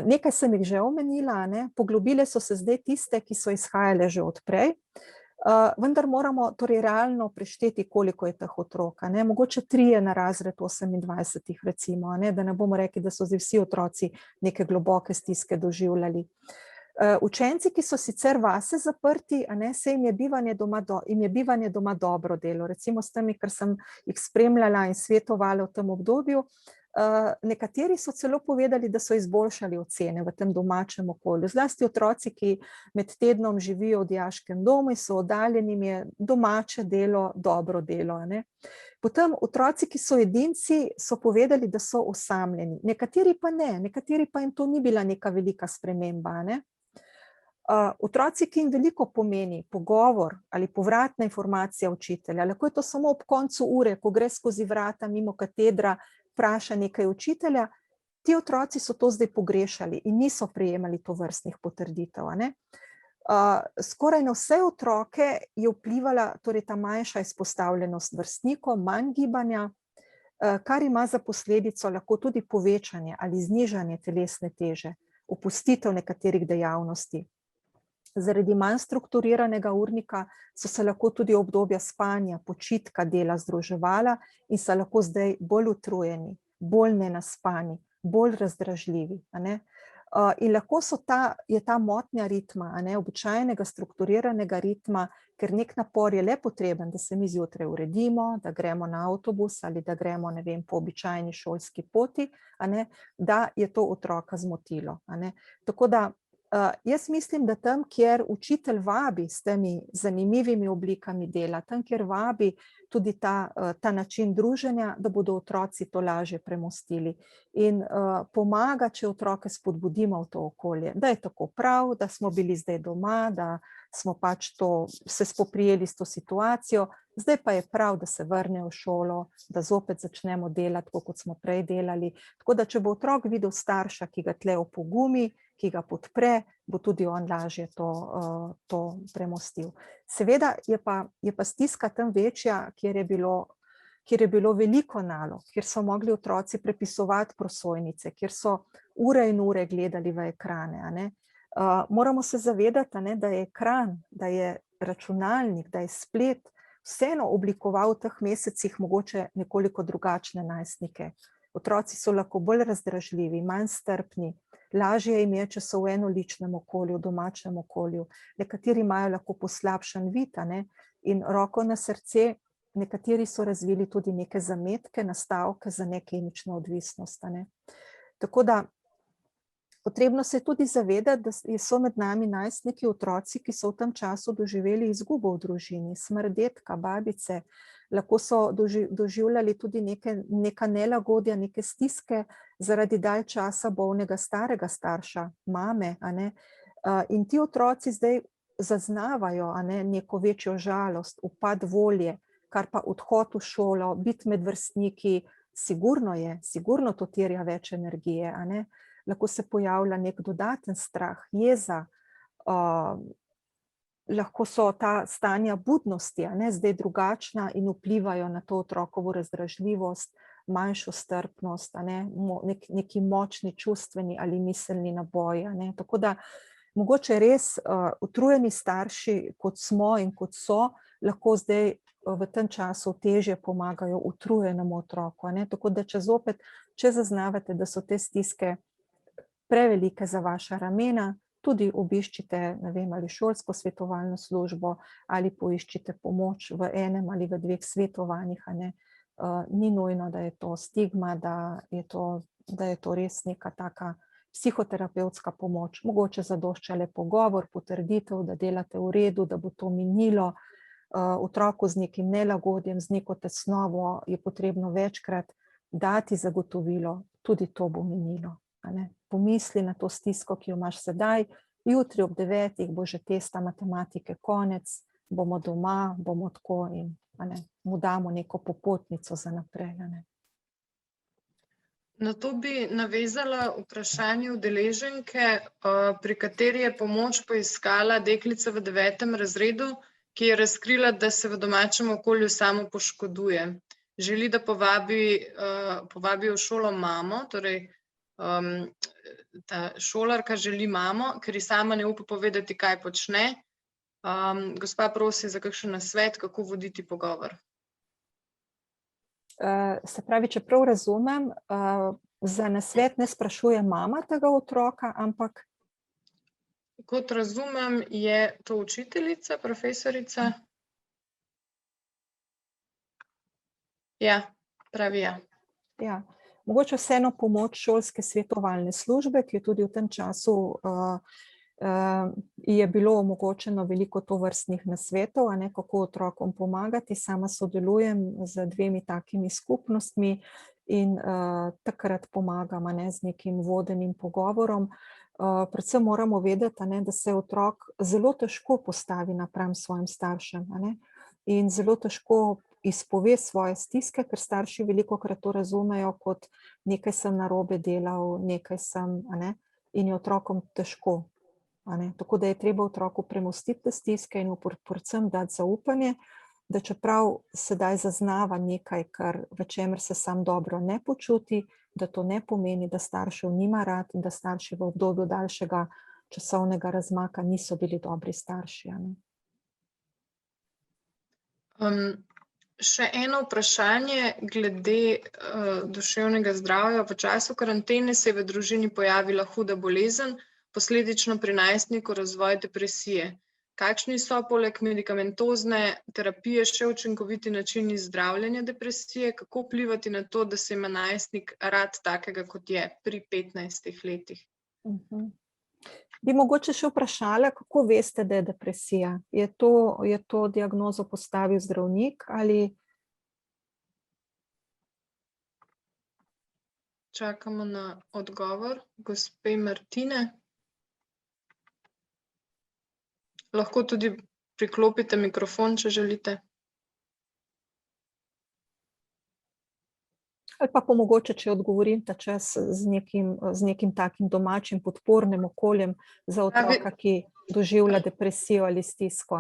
Nekaj sem jih že omenila, poglobile so se zdaj tiste, ki so izhajale že odprej. Vendar moramo torej realno prešteti, koliko je teh otrok. Mogoče 3 na razred 28, recimo, da ne bomo rekli, da so zdaj vsi otroci neke globoke stiske doživljali. Učenci, ki so sicer vase zaprti, se jim je bivanje doma dobro delo. Recimo s temi, ker sem jih spremljala in svetovala v tem obdobju, nekateri so celo povedali, da so izboljšali ocene v tem domačem okolju. Zlasti otroci, ki med tednom živijo v dijaškem domu in so oddaljeni, jim je domače delo dobro delo. Potem otroci, ki so edinci, so povedali, da so osamljeni. Nekateri pa ne, nekateri pa jim to ni bila neka velika sprememba. Otroci, ki jim veliko pomeni pogovor ali povratna informacija učitelja, lahko je to samo ob koncu ure, ko gre skozi vrata mimo katedra, vpraša nekaj učitelja, ti otroci so to zdaj pogrešali in niso prejemali tovrstnih potrditev. Skoraj na vse otroke je vplivala torej ta manjša izpostavljenost vrstnikov, manj gibanja, kar ima za posledico lahko tudi povečanje ali znižanje telesne teže, opustitev nekaterih dejavnosti. Zaradi manj strukturiranega urnika so se lahko tudi obdobja spanja, počitka, dela združevala in so lahko zdaj bolj utrujeni, bolj nenaspani, bolj razdražljivi. In lahko je ta motnja ritma, običajnega strukturiranega ritma, ker nek napor je le potreben, da se mi zjutraj uredimo, da gremo na avtobus ali da gremo, po običajni šolski poti, da je to otroka zmotilo. Tako da jaz mislim, da tam, kjer učitelj vabi s temi zanimivimi oblikami dela, tam, kjer vabi tudi ta način druženja, da bodo otroci to lažje premostili. In pomaga, če otroke spodbudimo v to okolje, da je tako prav, da smo bili zdaj doma, da smo pač se spoprijeli s to situacijo, zdaj pa je prav, da se vrnejo v šolo, da zopet začnemo delati, kot smo prej delali. Tako da, če bo otrok videl starša, ki ga tle opogumi, ki ga podpre, bo tudi on lažje to premostil. Seveda je pa stiska tam večja, kjer je bilo veliko nalog, kjer so mogli otroci prepisovati prosojnice, kjer so ure in ure gledali v ekrane. Moramo se zavedati, ne, da je ekran, da je računalnik, da je splet vseeno oblikoval v teh mesecih mogoče nekoliko drugačne najstnike. Otroci so lahko bolj razdražljivi, manj strpni, lažje jim je, če so v enoličnem okolju, domačnem okolju. Nekateri imajo lahko poslabšan vid, ne, in roko na srce, nekateri so razvili tudi neke zametke, nastavke za nekemično odvisnost. Ne. Tako da potrebno se je tudi zavedati, da so med nami najstniki otroci, ki so v tem času doživeli izgubo v družini, smrt dedka, babice, lahko so doživljali tudi neka nelagodja, neke stiske zaradi dalj časa bolnega starega starša, mame, a ne. In ti otroci zdaj zaznavajo, a ne, neko večjo žalost, upad volje, kar pa odhod v šolo, biti med vrstniki, sigurno to terja več energije, a ne. Lahko se pojavlja nek dodaten strah, jeza, lahko so ta stanja budnosti, a ne, zdaj drugačna in vplivajo na to otrokovo razdražljivost, manjšo strpnost, a ne, neki močni čustveni ali miselni naboj, a ne. Tako da mogoče res utrujeni starši, kot smo in kot so, lahko zdaj v tem času težje pomagajo utrujenemu otroku, a ne. Tako da če zaznavate, da so te stiske prevelike za vaša ramena, tudi obiščite, ne vem, ali šolsko svetovalno službo, ali poiščite pomoč v enem ali v 2 svetovanjih, a ne. Ni nujno, da je to stigma, da je to res neka taka psihoterapevtska pomoč. Mogoče zadošča le pogovor, potrditev, da delate v redu, da bo to minilo. Otroku z nekim nelagodjem, z neko tesnobo je potrebno večkrat dati zagotovilo, tudi to bo minilo. Pomisli na to stisko, ki jo imaš sedaj, jutri ob 9 bo že testa matematike konec, bomo doma, bomo tako in mu damo neko popotnico za naprej. Na to bi navezala vprašanje udeleženke, pri kateri je pomoč poiskala deklica v 9. razredu, ki je razkrila, da se v domačem okolju samo poškoduje. Želi, da povabi v šolo mamo, torej ta šolarka želi mamo, ker ji sama ne upa povedati, kaj počne. Gospa prosi za kakšen nasvet, kako voditi pogovor. Se pravi, če prav razumem, za nasvet ne sprašuje mama tega otroka, ampak... Kot razumem, je to učiteljica, profesorica. Ja, pravi ja. Ja. Mogoče vseeno pomoč šolske svetovalne službe, ki je tudi v tem času je bilo omogočeno veliko tovrstnih nasvetov, a ne, kako otrokom pomagati. Sama sodelujem z 2 takimi skupnostmi in takrat pomagam, a ne, z nekim vodenim pogovorom. Predvsem moramo vedeti, a ne, da se otrok zelo težko postavi napram svojim staršem, a ne, in zelo težko izpove svoje stiske, ker starši velikokrat to razumejo kot nekaj sem narobe delal, nekaj sem, a ne, in je otrokom težko, a ne. Tako da je treba otroku premostiti te stiske in predvsem dati zaupanje, da čeprav sedaj zaznava nekaj, v čemer se sam dobro ne počuti, da to ne pomeni, da staršev nima rad in da starši v obdobju daljšega časovnega razmaka niso bili dobri starši, a ne. Še eno vprašanje glede duševnega zdravja. V času karantene se je v družini pojavila huda bolezen, posledično pri najstniku razvoj depresije. Kakšni so poleg medikamentozne terapije še učinkoviti načini zdravljenja depresije? Kako vplivati na to, da se ima najstnik rad takega, kot je pri 15 letih? Bi mogoče še vprašala, kako veste, da je depresija? Je to diagnozo postavil zdravnik ali... Čakamo na odgovor gospe Martine. Lahko tudi priklopite mikrofon, če želite. Ali pa mogoče, če odgovorim ta čas z nekim takim domačim podpornim okoljem za otroka, ki... doživlja depresijo ali stisko.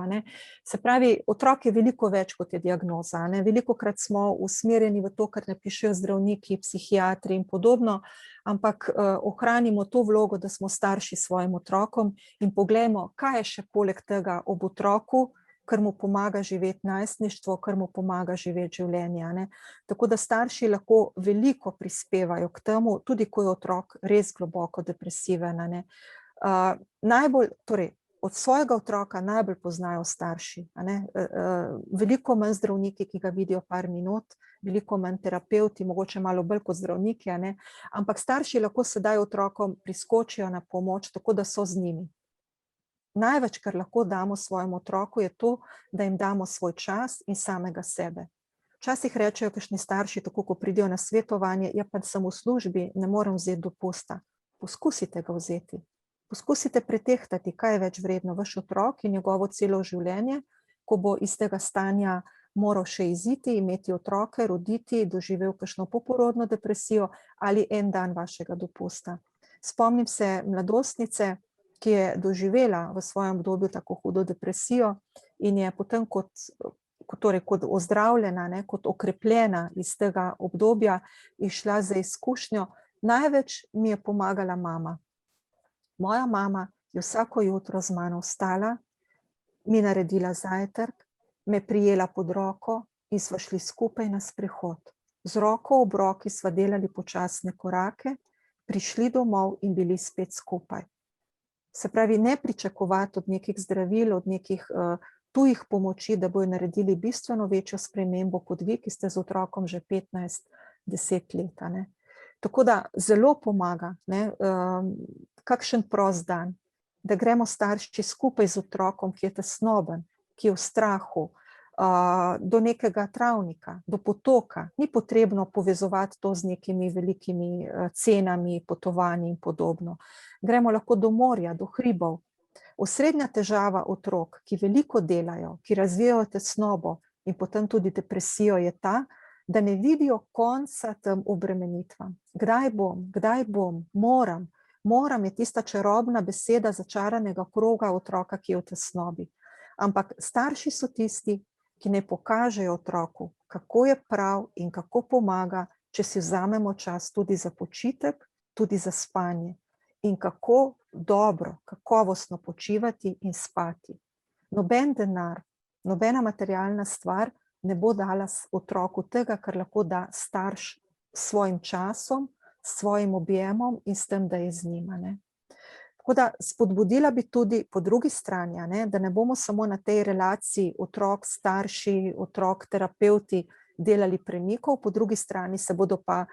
Se pravi, otrok je veliko več kot je diagnoza. Velikokrat smo usmerjeni v to, kar napišejo zdravniki, psihiatri in podobno, ampak ohranimo to vlogo, da smo starši svojim otrokom in poglejmo, kaj je še poleg tega ob otroku, kar mu pomaga živeti najstništvo, kar mu pomaga živeti življenje. Tako da starši lahko veliko prispevajo k temu, tudi ko je otrok res globoko depresiven. Najbolj, torej, od svojega otroka najbolj poznajo starši. Veliko manj zdravniki, ki ga vidijo par minut, veliko manj terapevti, mogoče malo bolj kot zdravniki, ampak starši lahko sedaj otrokom priskočijo na pomoč, tako da so z njimi. Največ, kar lahko damo svojemu otroku, je to, da jim damo svoj čas in samega sebe. Včasih rečejo kakšni starši, tako ko pridejo na svetovanje, ja, pa sem v službi, ne morem vzeti dopusta. Poskusite ga vzeti. Poskusite pretehtati, kaj je več vredno, vaš otrok in njegovo celo življenje, ko bo iz tega stanja moral še iziti, imeti otroke, roditi, doživel kakšno poporodno depresijo ali en dan vašega dopusta. Spomnim se mladostnice, ki je doživela v svojem obdobju tako hudo depresijo in je potem kot ozdravljena, kot okrepljena iz tega obdobja išla za izkušnjo. Največ mi je pomagala mama. Moja mama je vsako jutro z mano vstala, mi naredila zajtrk, me prijela pod roko in sva šli skupaj na sprehod. Z roko ob roki sva delali počasne korake, prišli domov in bili spet skupaj. Se pravi, ne pričakovati od nekih zdravil, od nekih tujih pomoči, da bojo naredili bistveno večjo spremembo kot vi, ki ste z otrokom že 15-10 let. Tako da zelo pomaga, kakšen prost dan, da gremo starši skupaj z otrokom, ki je tesnoben, ki je v strahu, do nekega travnika, do potoka. Ni potrebno povezovati to z nekimi velikimi cenami, potovanji in podobno. Gremo lahko do morja, do hribov. Osrednja težava otrok, ki veliko delajo, ki razvijajo tesnobo in potem tudi depresijo, je ta, da ne vidijo konca tem obremenitvam. Kdaj bom, moram je tista čarobna beseda začaranega kroga otroka, ki je v tesnobi. Ampak starši so tisti, ki ne pokažejo otroku, kako je prav in kako pomaga, če si vzamemo čas tudi za počitek, tudi za spanje. In kako dobro, kakovostno počivati in spati. Noben denar, nobena materialna stvar ne bo dala otroku tega, kar lahko da starš s svojim časom, s svojim objemom in s tem, da je z njima. Tako da spodbudila bi tudi po drugi strani, da ne bomo samo na tej relaciji otrok, starši, otrok, terapevti delali premikov, po drugi strani se bodo pa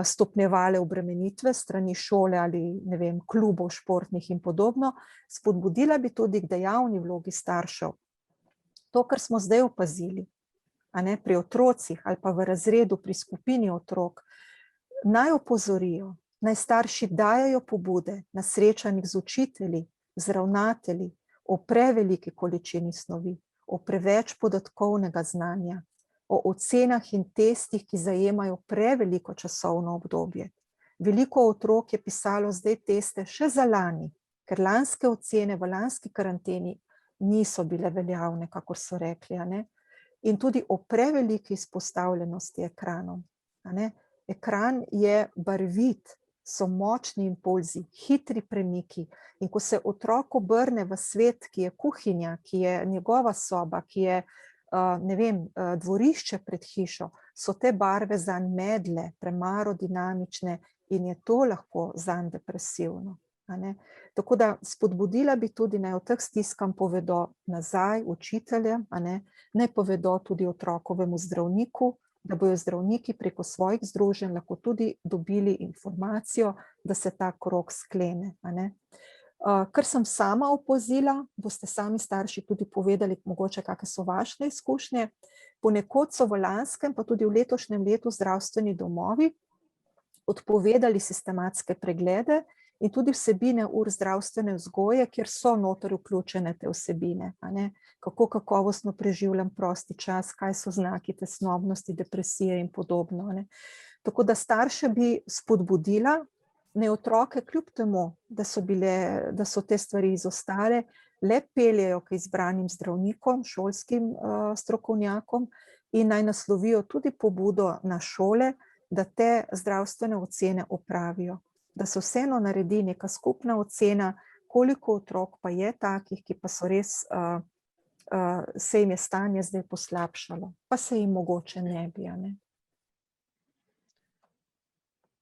stopnjevale obremenitve strani šole ali klubov športnih in podobno. Spodbudila bi tudi k dejavni vlogi staršev. To, kar smo zdaj opazili, pri otrocih ali pa v razredu, pri skupini otrok, naj opozorijo, naj starši dajajo pobude na srečanjih z učitelji, z ravnatelji, o preveliki količini snovi, o preveč podatkovnega znanja, o ocenah in testih, ki zajemajo preveliko časovno obdobje. Veliko otrok je pisalo zdaj teste še za lani, ker lanske ocene v lanski karanteni niso bile veljavne, kakor so rekli. In tudi o preveliki izpostavljenosti ekranom. Ekran je barvit, so močni impulzi, hitri premiki. In ko se otrok obrne v svet, ki je kuhinja, ki je njegova soba, ki je dvorišče pred hišo, so te barve zanj medle, premalo dinamične in je to lahko zanj depresivno. Tako da spodbudila bi tudi, naj o teh stiskam povedo nazaj učiteljem, naj povedo tudi otrokovemu zdravniku, da bojo zdravniki preko svojih združenj lahko tudi dobili informacijo, da se ta krog sklene. Kar sem sama opazila, boste sami starši tudi povedali, mogoče kakšne so vaše izkušnje. Ponekod so v lanskem, pa tudi v letošnjem letu zdravstveni domovi odpovedali sistematske preglede in tudi vsebine ur zdravstvene vzgoje, kjer so noter vključene te vsebine. Kako kakovostno preživljam prosti čas, kaj so znaki tesnobnosti, depresije in podobno. Tako da starše bi spodbudila, ne otroke kljub temu, da so te stvari izostale, le peljejo k izbranim zdravnikom, šolskim strokovnjakom in naj naslovijo tudi pobudo na šole, da te zdravstvene ocene opravijo. Da se vseeno naredi neka skupna ocena, koliko otrok pa je takih, ki pa so res, se jim je stanje zdaj poslabšalo, pa se jim mogoče ne bi, a ne.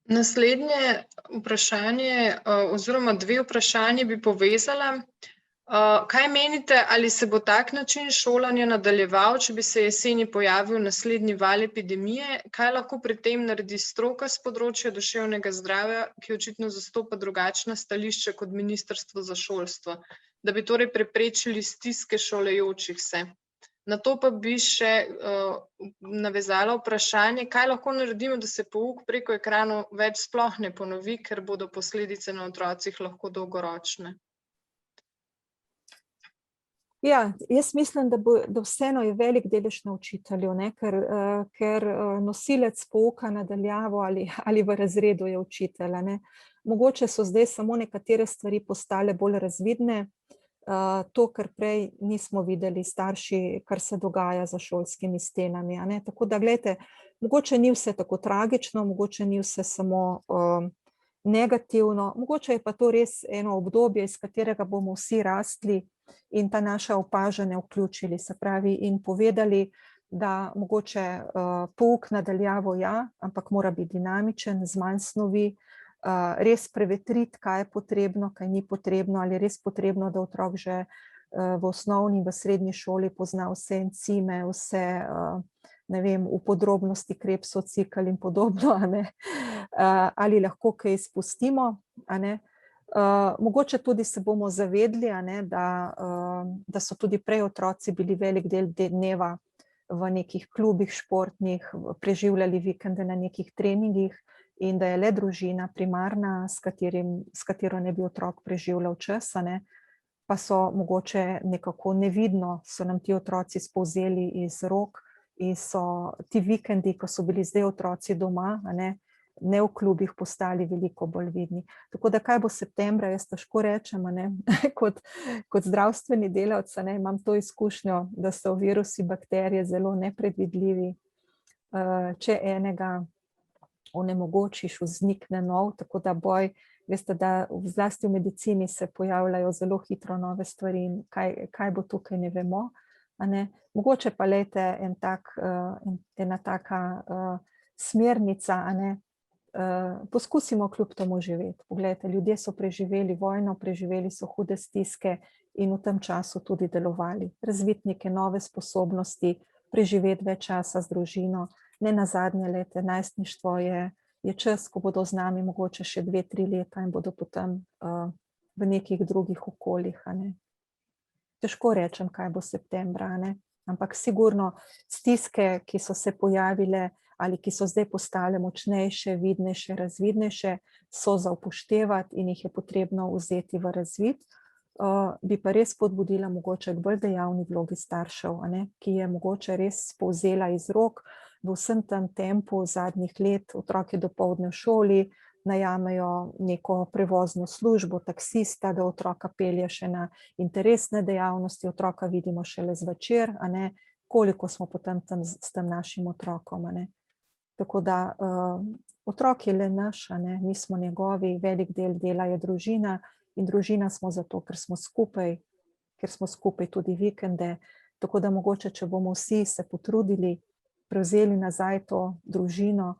Naslednje vprašanje, oziroma 2 vprašanji bi povezala. Kaj menite, ali se bo tak način šolanja nadaljeval, če bi se jeseni pojavil naslednji val epidemije? Kaj lahko pri tem naredi stroka s področja duševnega zdravja, ki očitno zastopa drugačna stališča kot Ministrstvo za šolstvo, da bi torej preprečili stiske šolajočih se? Na to pa bi še navezala vprašanje, kaj lahko naredimo, da se pouk preko ekranov več sploh ne ponovi, ker bodo posledice na otrocih lahko dolgoročne. Ja, jaz mislim, da vseeno je velik delež na učitelju, ne, ker nosilec pouka na daljavo ali v razredu je učitelj, a ne. Mogoče so zdaj samo nekatere stvari postale bolj razvidne, to, kar prej nismo videli starši, kar se dogaja za šolskimi stenami, a ne. Tako da, glejte, mogoče ni vse tako tragično, mogoče ni vse samo negativno, mogoče je pa to res eno obdobje, iz katerega bomo vsi rastli in ta naša opažanja vključili, se pravi, in povedali, da mogoče pouk na daljavo ja, ampak mora biti dinamičen, z manj snovi, res prevetriti, kaj je potrebno, kaj ni potrebno, ali je res potrebno, da otrok že v osnovni, v srednji šoli pozna vse encime, vse, ne vem, v podrobnosti Krebsov cikel in podobno, a ne, ali lahko kaj izpustimo, a ne. Mogoče tudi se bomo zavedli, a ne, da so tudi prej otroci bili velik del dneva v nekih klubih športnih, preživljali vikende na nekih treningih in da je le družina primarna, s katero ne bi otrok preživljal čas, a ne, pa so mogoče nekako nevidno, so nam ti otroci spolzeli iz rok in so ti vikendi, ko so bili zdaj otroci doma, a ne v klubih postali veliko bolj vidni. Tako da kaj bo septembra, jaz težko rečem, a ne, kot zdravstveni delavec, a ne, imam to izkušnjo, da so virusi, bakterije zelo nepredvidljivi. Če enega onemogočiš, vznikne nov, tako da boj, veste, da zlasti v medicini se pojavljajo zelo hitro nove stvari in kaj bo tukaj, ne vemo, a ne. Mogoče pa lejte ena taka smernica, a ne, poskusimo kljub temu živeti. Poglejte, ljudje so preživeli vojno, preživeli so hude stiske in v tem času tudi delovali. Razviti neke nove sposobnosti, preživeti več časa z družino. Nenazadnje, lejte, najstništvo je čas, ko bodo z nami mogoče še 2-3 leta in bodo potem v nekih drugih okoljih, a ne. Težko rečem, kaj bo septembra, a ne, ampak sigurno stiske, ki so se pojavile ali ki so zdaj postale močnejše, vidnejše, razvidnejše, so za upoštevati in jih je potrebno vzeti v razvid. Bi pa res spodbudila mogoče k bolj dejavni vlogi staršev, a ne, ki je mogoče res spolzela iz rok v vsem tem tempu zadnjih let, otrok je dopoldne v šoli, najamejo neko prevozno službo, taksista, da otroka pelje še na interesne dejavnosti, otroka vidimo šele zvečer, a ne, koliko smo potem tam s tem našim otrokom, a ne. Tako da otrok je le naš, a ne, mi smo njegovi, velik del dela je družina in družina smo zato, ker smo skupaj tudi vikende, tako da mogoče, če bomo vsi se potrudili, prevzeli nazaj to družino,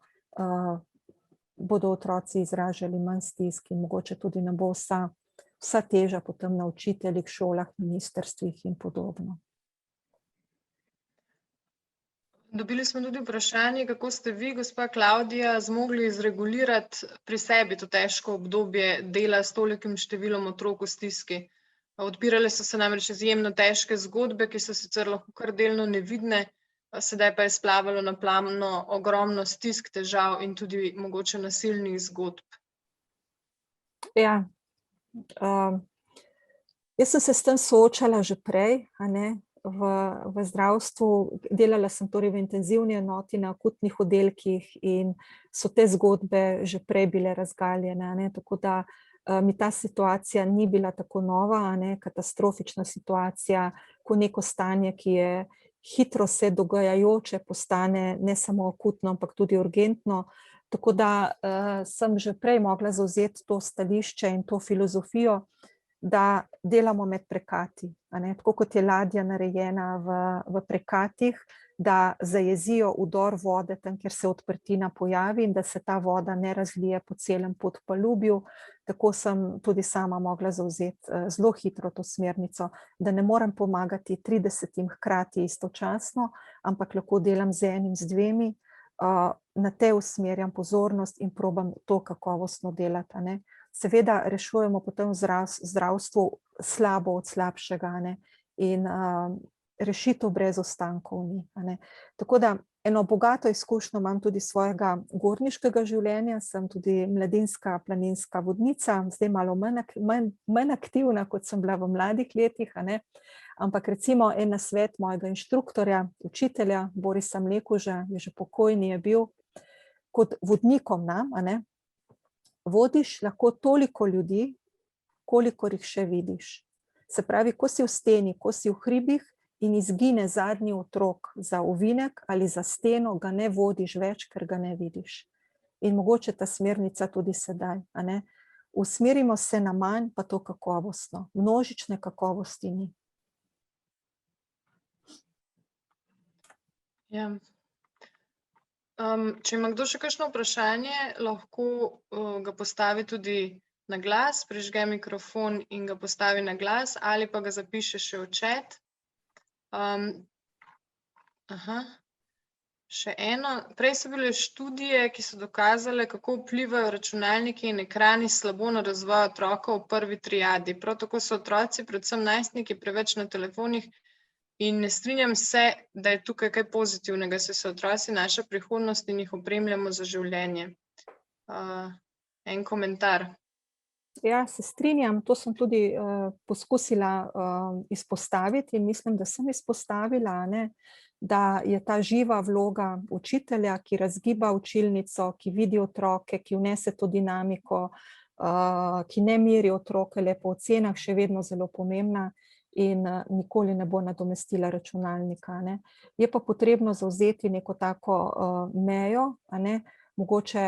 bodo otroci izražali manj stisk in mogoče tudi ne bo vsa teža potem na učiteljih, šolah, ministrstvih in podobno. Dobili smo tudi vprašanje, kako ste vi, gospa Klavdija, zmogli izregulirati pri sebi to težko obdobje dela s tolikim številom otrok v stiski. Odpirale so se namreč izjemno težke zgodbe, ki so sicer lahko kar delno nevidne, sedaj pa je splavalo na plano ogromno stisk, težav in tudi mogoče nasilnih zgodb. Ja, jaz sem se s tem soočala že prej, a ne. v zdravstvu, delala sem torej v intenzivni enoti na akutnih oddelkih in so te zgodbe že prej bile razgaljene, ne, tako da mi ta situacija ni bila tako nova, ne, katastrofična situacija, ko neko stanje, ki je hitro se dogajajoče, postane ne samo akutno, ampak tudi urgentno. Tako da sem že prej mogla zavzeti to stališče in to filozofijo, da delamo med prekati, a ne, tako kot je ladja narejena v prekatih, da zajezijo vdor vode tam, kjer se odprtina pojavi in da se ta voda ne razlije po celem podpalubju. Tako sem tudi sama mogla zavzeti zelo hitro to smernico, da ne morem pomagati 30 hkrati istočasno, ampak lahko delam z enim, z dvemi, na te usmerjam pozornost in probam to kakovostno delati, a ne. Seveda rešujemo potem v zdravstvu slabo od slabšega, ne, in rešitev brez ostankov ni, a ne. Tako da eno bogato izkušnjo imam tudi svojega gorniškega življenja, sem tudi mladinska planinska vodnica, zdaj malo manj aktivna, kot sem bila v mladih letih, a ne. Ampak recimo en nasvet mojega inštruktorja, učitelja, Borisa Mlekuža, je že pokojni je bil, kot vodnikom nam, a ne, vodiš lahko toliko ljudi, kolikor jih še vidiš. Se pravi, ko si v steni, ko si v hribih in izgine zadnji otrok za ovinek ali za steno, ga ne vodiš več, ker ga ne vidiš. In mogoče ta smernica tudi sedaj, a ne. Usmerimo se na manj, pa to kakovostno. Množične kakovosti ni. Ja. Če ima kdo še kakšno vprašanje, lahko ga postavi tudi na glas, prižge mikrofon in ga postavi na glas ali pa ga zapiše še v chat. Še eno. Prej so bile študije, ki so dokazale, kako vplivajo računalniki in ekrani slabo na razvoj otroka v prvi triadi. Prav tako so otroci, predvsem najstniki, preveč na telefonih. In ne strinjam se, da je tukaj kaj pozitivnega, saj so otroci naša prihodnost in jih opremljamo za življenje. En komentar. Ja, se strinjam, to sem tudi poskusila izpostaviti in mislim, da sem izpostavila, ne, da je ta živa vloga učitelja, ki razgiba učilnico, ki vidi otroke, ki vnese to dinamiko, ki ne meri otroke le po ocenah, še vedno zelo pomembna. In nikoli ne bo nadomestila računalnika, ne. Je pa potrebno zavzeti neko tako mejo, a ne, mogoče,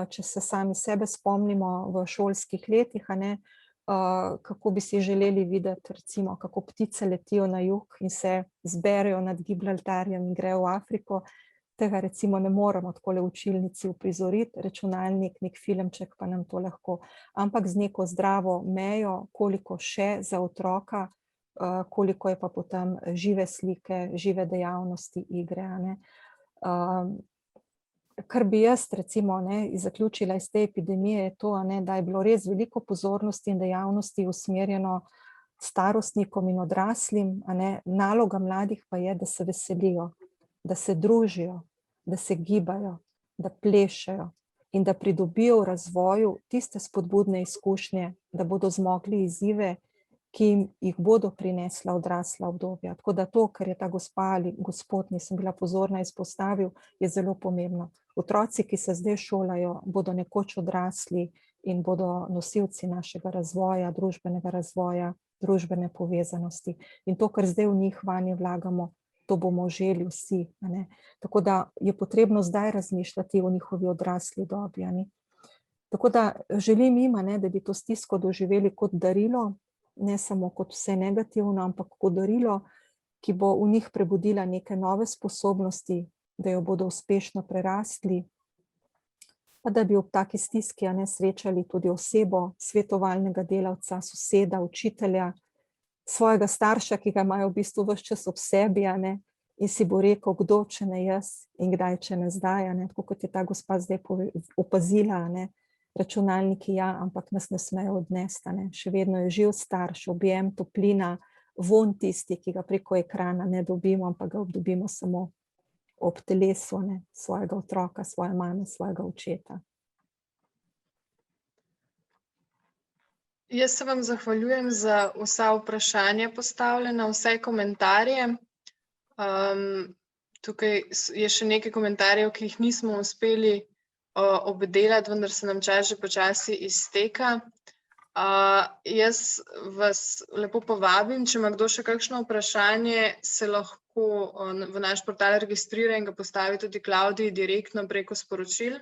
če se sami sebe spomnimo v šolskih letih, a ne, kako bi si želeli videti, recimo, kako ptice letijo na jug in se zberejo nad Gibraltarjem in grejo v Afriko. Tega recimo ne moremo takole v učilnici uprizoriti, računalnik, nek filmček pa nam to lahko. Ampak z neko zdravo mejo, koliko še za otroka, koliko je pa potem žive slike, žive dejavnosti, igre, a ne. Kar bi jaz recimo, ne, zaključila iz te epidemije je to, a ne, da je bilo res veliko pozornosti in dejavnosti usmerjeno starostnikom in odraslim, a ne. Naloga mladih pa je, da se veselijo, da se družijo, da se gibajo, da plešejo in da pridobijo v razvoju tiste spodbudne izkušnje, da bodo zmogli izzive, ki jih bodo prinesla odrasla obdobja. Tako da to, kar je ta gospa ali gospod, nisem bila pozorna, izpostavil, je zelo pomembno. Otroci, ki se zdaj šolajo, bodo nekoč odrasli in bodo nosilci našega razvoja, družbenega razvoja, družbene povezanosti. In to, kar zdaj v njih vanje vlagamo, to bomo želi vsi, a ne. Tako da je potrebno zdaj razmišljati o njihovi odrasli dobi, a ne. Tako da želim jim, a ne, da bi to stisko doživeli kot darilo, ne samo kot vse negativno, ampak kot darilo, ki bo v njih prebudila neke nove sposobnosti, da jo bodo uspešno prerasli, pa da bi ob taki stiski, a ne, srečali tudi osebo, svetovalnega delavca, soseda, učitelja, svojega starša, ki ga imajo v bistvu ves čas ob sebi, a ne, in si bo rekel, kdo, če ne jaz, in kdaj, če ne zdaj, a ne, tako kot je ta gospa zdaj opazila, a ne. Računalniki ja, ampak nas ne smejo odnesti, ne. Še vedno je živ starš, objem, toplina, vonj tisti, ki ga preko ekrana ne dobimo, ampak ga dobimo samo ob telesu, ne, svojega otroka, svoje mame, svojega očeta. Jaz se vam zahvaljujem za vsa vprašanja postavljena, vse komentarje. Tukaj je še nekaj komentarjev, ki jih nismo uspeli obdelati, vendar se nam čas že počasi izteka. Jaz vas lepo povabim, če ima kdo še kakšno vprašanje, se lahko v naš portal registrira in ga postavi tudi Klavdiji direktno preko sporočil.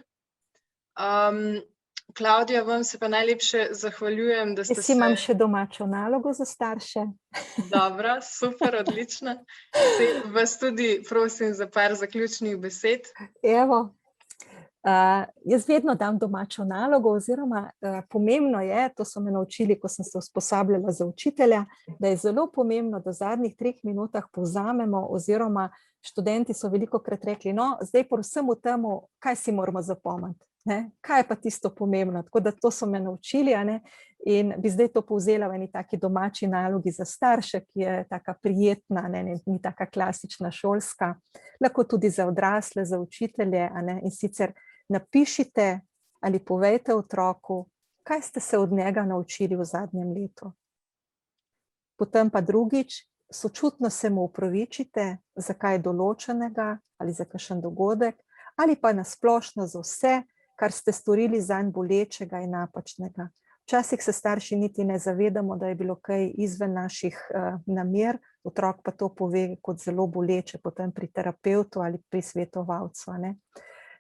Klavdija, vam se pa najlepše zahvaljujem, da ste se... Jaz imam še domačo nalogo za starše. Dobro, super, odlično. Vas tudi prosim za par zaključnih besed. Evo, jaz vedno dam domačo nalogo, oziroma pomembno je, to so me naučili, ko sem se usposabljala za učitelja, da je zelo pomembno, da v zadnjih 3 minutah povzamemo, oziroma študenti so velikokrat rekli, no, zdaj po vsemu temu, kaj si moramo zapomniti, ne? Kaj je pa tisto pomembno, tako da to so me naučili, a ne? In bi zdaj to povzela v eni taki domači nalogi za starše, ki je taka prijetna, ne, ni taka klasična šolska, lahko tudi za odrasle, za učitelje, a ne? In sicer napišite ali povejte otroku, kaj ste se od njega naučili v zadnjem letu. Potem pa drugič, sočutno se mu opravičite za kaj določenega ali za kakšen dogodek, ali pa na splošno za vse, kar ste storili zanj bolečega in napačnega. Včasih se starši niti ne zavedamo, da je bilo kaj izven naših namer, otrok pa to pove kot zelo boleče potem pri terapevtu ali pri svetovalcu, a ne.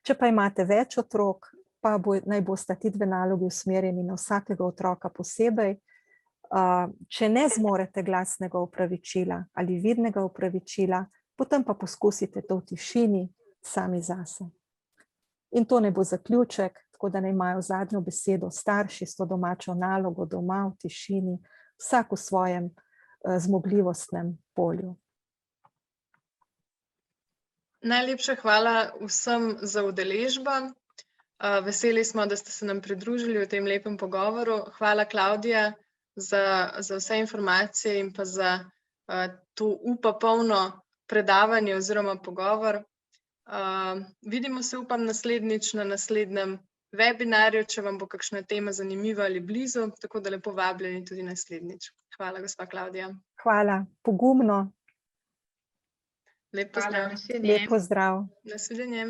Če pa imate več otrok, pa naj bosta ti 2 nalogi usmerjeni na vsakega otroka posebej. Če ne zmorete glasnega opravičila ali vidnega opravičila, potem pa poskusite to v tišini sami zase. In to ne bo zaključek, tako da naj imajo zadnjo besedo starši s to domačo nalogo doma v tišini, vsak v svojem zmogljivostnem polju. Najlepša hvala vsem za udeležbo. Veseli smo, da ste se nam pridružili v tem lepem pogovoru. Hvala, Klavdija, za vse informacije in pa za to upapolno predavanje oziroma pogovor. Vidimo se, upam, naslednjič na naslednjem webinarju, če vam bo kakšna tema zanimiva ali blizu, tako da lepo vabljeni tudi naslednjič. Hvala, gospa Klavdija. Hvala, pogumno. Lep pozdrav. Lep pozdrav. Nasvidenje.